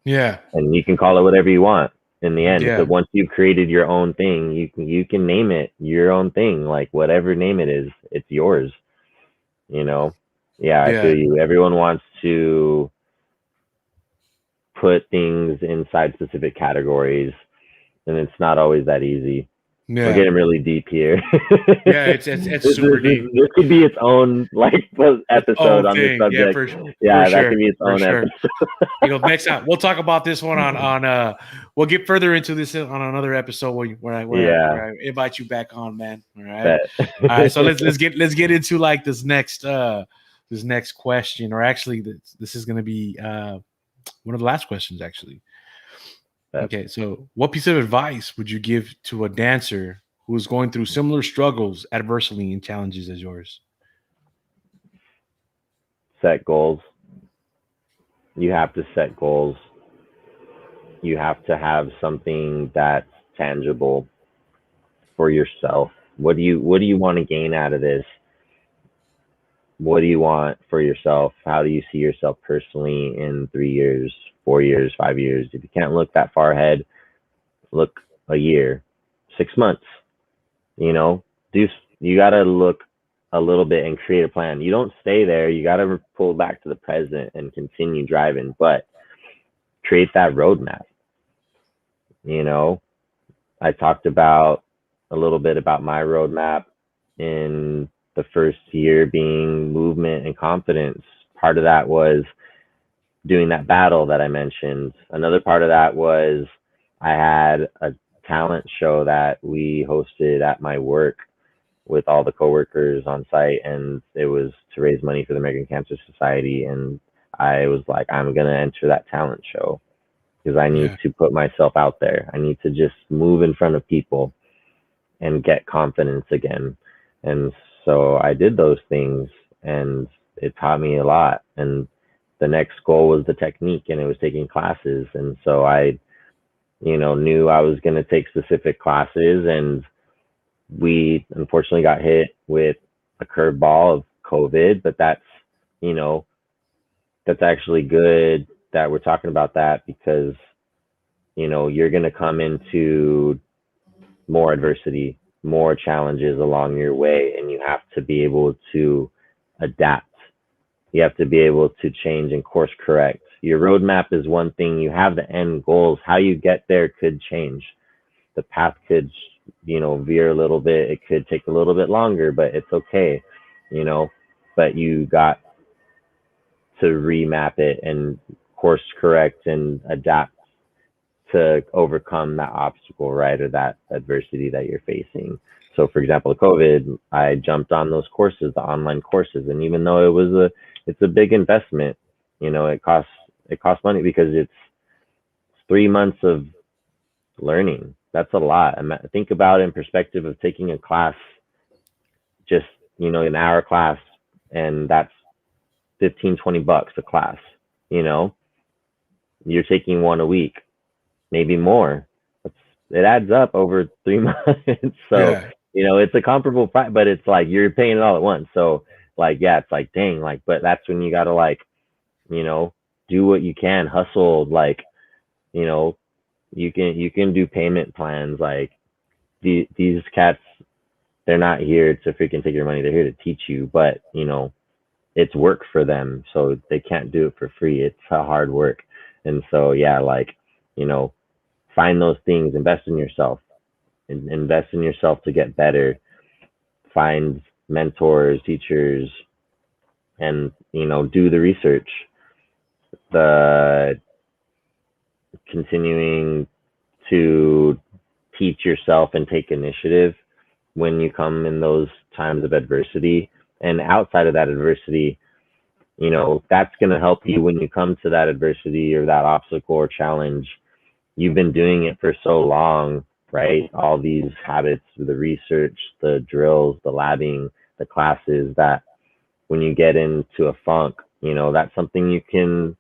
S1: Yeah.
S2: and you can call it whatever you want in the end.
S1: Yeah.
S2: Because once you've created your own thing, you can name it your own thing. Like whatever name it is, it's yours. You know. Yeah, I
S1: Yeah.
S2: feel you. Everyone wants to put things inside specific categories, and it's not always that easy. We're
S1: Yeah.
S2: getting really deep here.
S1: Yeah. It's
S2: this,
S1: super
S2: this,
S1: deep.
S2: is, this could be its own like
S1: Its
S2: episode
S1: own
S2: on this
S1: thing. Yeah,
S2: subject.
S1: for
S2: Yeah, that
S1: sure.
S2: could be its
S1: For
S2: own
S1: sure.
S2: episode.
S1: Next time we'll talk about this one on we'll get further into this on another episode
S2: Yeah,
S1: where I invite you back on, man. All right.
S2: bet.
S1: All right. So let's get into like this next question, or actually this is gonna be one of the last questions actually.
S2: Bet.
S1: Okay, so what piece of advice would you give to a dancer who is going through similar struggles, adversity, and challenges as yours?
S2: Set goals. You have to set goals. You have to have something that's tangible for yourself. What do you want to gain out of this? What do you want for yourself? How do you see yourself personally in 3 years, 4 years, 5 years? If you can't look that far ahead, look a year, 6 months. You know, do you got to look a little bit and create a plan. You don't stay there. You got to pull back to the present and continue driving, but create that roadmap. You know, I talked about a little bit about my roadmap in the first year being movement and confidence. Part of that was doing that battle that I mentioned. Another part of that was I had a talent show that we hosted at my work with all the coworkers on site, and it was to raise money for the American Cancer Society. And I was like, I'm gonna enter that talent show because I need
S1: Yeah,
S2: to put myself out there. I need to just move in front of people and get confidence again. And so I did those things, and it taught me a lot. And the next goal was the technique, and it was taking classes. And so I, knew I was going to take specific classes, and we unfortunately got hit with a curveball of COVID, but you know, that's actually good that we're talking about that, because, you're going to come into more adversity, more challenges along your way, and you have to be able to adapt. You have to be able to change and course correct. Your roadmap is one thing. You have the end goals. How you get there could change. The path could, veer a little bit. It could take a little bit longer, but it's okay. You know, but you got to remap it and course correct and adapt to overcome that obstacle, right, or that adversity that you're facing. So, for example, COVID, I jumped on those courses, the online courses, and even though it's a big investment, it costs money because it's 3 months of learning. That's a lot. Think about it in perspective of taking a class, just an hour class, and that's 15-20 bucks a class. You know, you're taking one a week, maybe more. It adds up over 3 months. So,
S1: Yeah.
S2: it's a comparable price, but it's like you're paying it all at once. So, like, yeah, it's like, dang, like, but that's when you got to, like, you know, do what you can, hustle, like, you know, you can do payment plans. Like, these cats, they're not here to freaking take your money. They're here to teach you, but, it's work for them. So they can't do it for free. It's a hard work. And so, yeah, like, you know, find those things, invest in yourself, invest in yourself to get better, find mentors, teachers, and do the research, the continuing to teach yourself and take initiative when you come in those times of adversity. And outside of that adversity, that's going to help you when you come to that adversity or that obstacle or challenge. You've been doing it for so long, right? All these habits, the research, the drills, the labbing, the classes, that when you get into a funk, that's something you can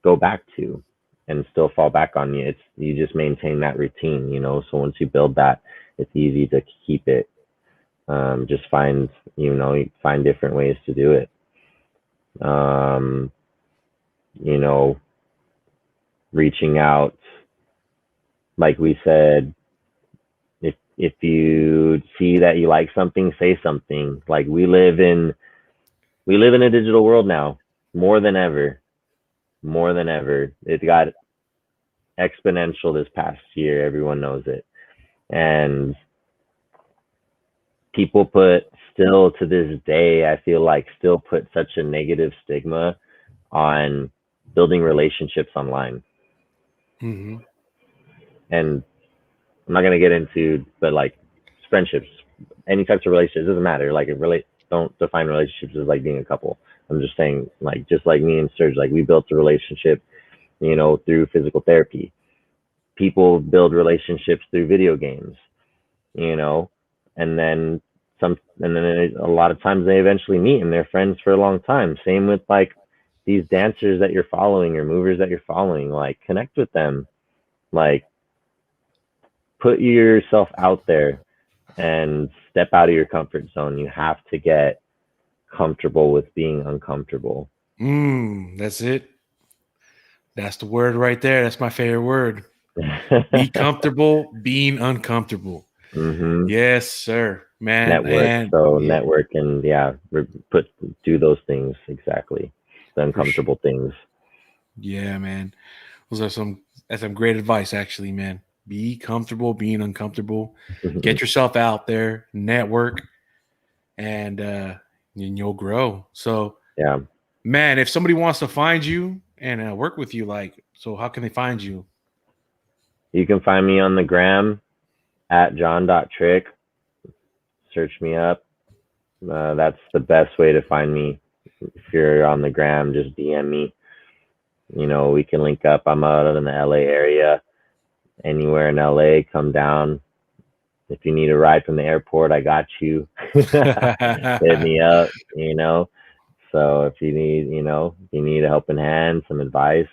S2: go back to and still fall back on. You just maintain that routine, so once you build that, it's easy to keep it. Just find different ways to do it. um you know Reaching out, like we said, if you see that you like something, say something. Like, we live in a digital world now, more than ever, more than ever. It got exponential this past year, everyone knows it. And people still to this day, I feel like, still put such a negative stigma on building relationships online.
S1: Hmm.
S2: And I'm not gonna get into, but like, friendships, any types of relationships, doesn't matter. Like, don't define relationships as like being a couple. I'm just saying, like, just like me and Serge, like, we built a relationship, through physical therapy. People build relationships through video games, you know, and then and then a lot of times they eventually meet and they're friends for a long time. Same with, like, these dancers that you're following or movers that you're following. Like, connect with them, like, put yourself out there and step out of your comfort zone. You have to get comfortable with being uncomfortable.
S1: That's it. That's the word right there. That's my favorite word. Be comfortable being uncomfortable.
S2: hmm
S1: Yes, sir, man.
S2: Network.
S1: And
S2: So
S1: yeah,
S2: network, and yeah, do those things, exactly. The
S1: for sure.
S2: uncomfortable things.
S1: Yeah, man. Those are that's some great advice, actually, man. Be comfortable being uncomfortable. Get yourself out there, network, and you'll grow. So,
S2: Yeah.
S1: man, if somebody wants to find you and work with you, like, so how can they find you?
S2: You can find me on the gram at john.trick. Search me up. That's the best way to find me. If you're on the gram, just DM me. We can link up. I'm out in the LA area. Anywhere in LA, come down. If you need a ride from the airport, I got you. Hit me up. So if you need a helping hand, some advice,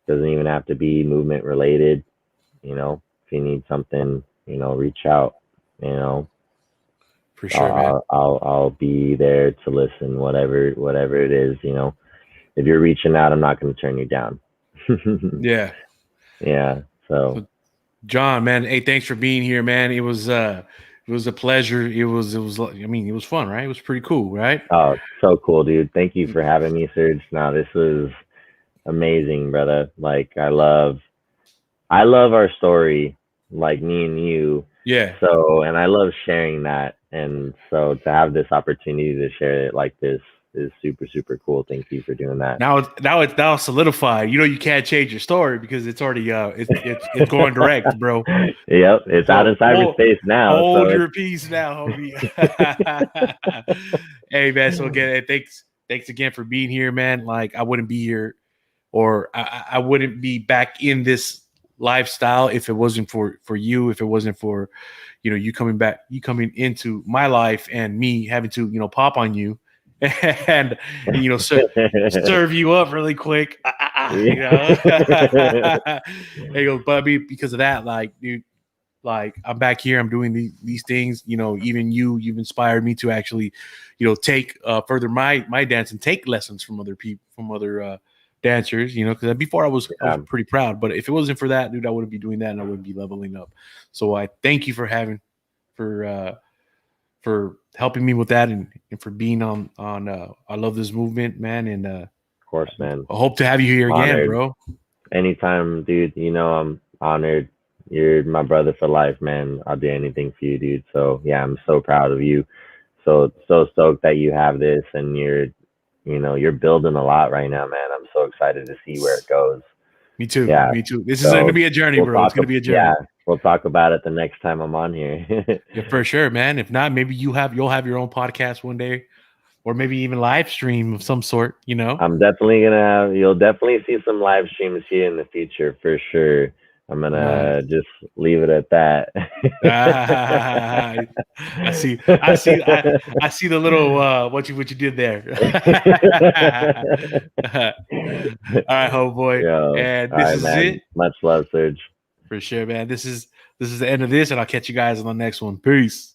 S2: doesn't even have to be movement related. If you need something, reach out. You know,
S1: For sure, man.
S2: I'll be there to listen, whatever it is. If you're reaching out, I'm not going to turn you down.
S1: Yeah.
S2: Yeah. So,
S1: So, John, man, hey, thanks for being here, man. It was a pleasure. I mean, it was fun, right? It was pretty cool, right?
S2: oh, so cool, dude. Thank you for having me, Serge. Now, this was amazing, brother. Like, I love our story, like, me and you.
S1: Yeah.
S2: So, and I love sharing that. And so to have this opportunity to share it like this is super, super cool. Thank you for doing that.
S1: Now it's solidified. You know, you can't change your story because it's already it's going direct, bro.
S2: Yep, it's out
S1: So
S2: of cyberspace now.
S1: hold
S2: So
S1: your peace now, homie. Hey man, so again, thanks again for being here, man. Like I wouldn't be here, or I wouldn't be back in this lifestyle if it wasn't for you, if it wasn't for you coming back, you coming into my life, and me having to pop on you and serve you up really quick. There you go, Bubby. Because of that, like, dude, like I'm back here, I'm doing these things. Even you've inspired me to actually, take further my dance and take lessons from other people, from other dancers. Because before I was pretty proud, but if it wasn't for that, dude, I wouldn't be doing that, and I wouldn't be leveling up. So I thank you for helping me with that, and for being on I Love This Movement, man. And
S2: of course, man.
S1: I hope to have you here again,
S2: Honored.
S1: bro.
S2: Anytime, dude. I'm honored. You're my brother for life, man. I'll do anything for you, dude. So yeah, I'm so proud of you. So stoked that you have this, and you're building a lot right now, man. I'm so excited to see where it goes.
S1: Me too.
S2: Yeah.
S1: Me too. This is going to be a journey, bro. It's going to be a journey.
S2: Yeah, we'll talk about it the next time I'm on here.
S1: Yeah, for sure, man. If not, maybe you'll have your own podcast one day, or maybe even live stream of some sort.
S2: I'm definitely you'll definitely see some live streams here in the future for sure. I'm gonna just leave it at that.
S1: I see the little what you did there. All right, homeboy.
S2: Yo,
S1: And this is
S2: man.
S1: it.
S2: Much love, Serge.
S1: For sure, man. This is the end of this, and I'll catch you guys on the next one. Peace.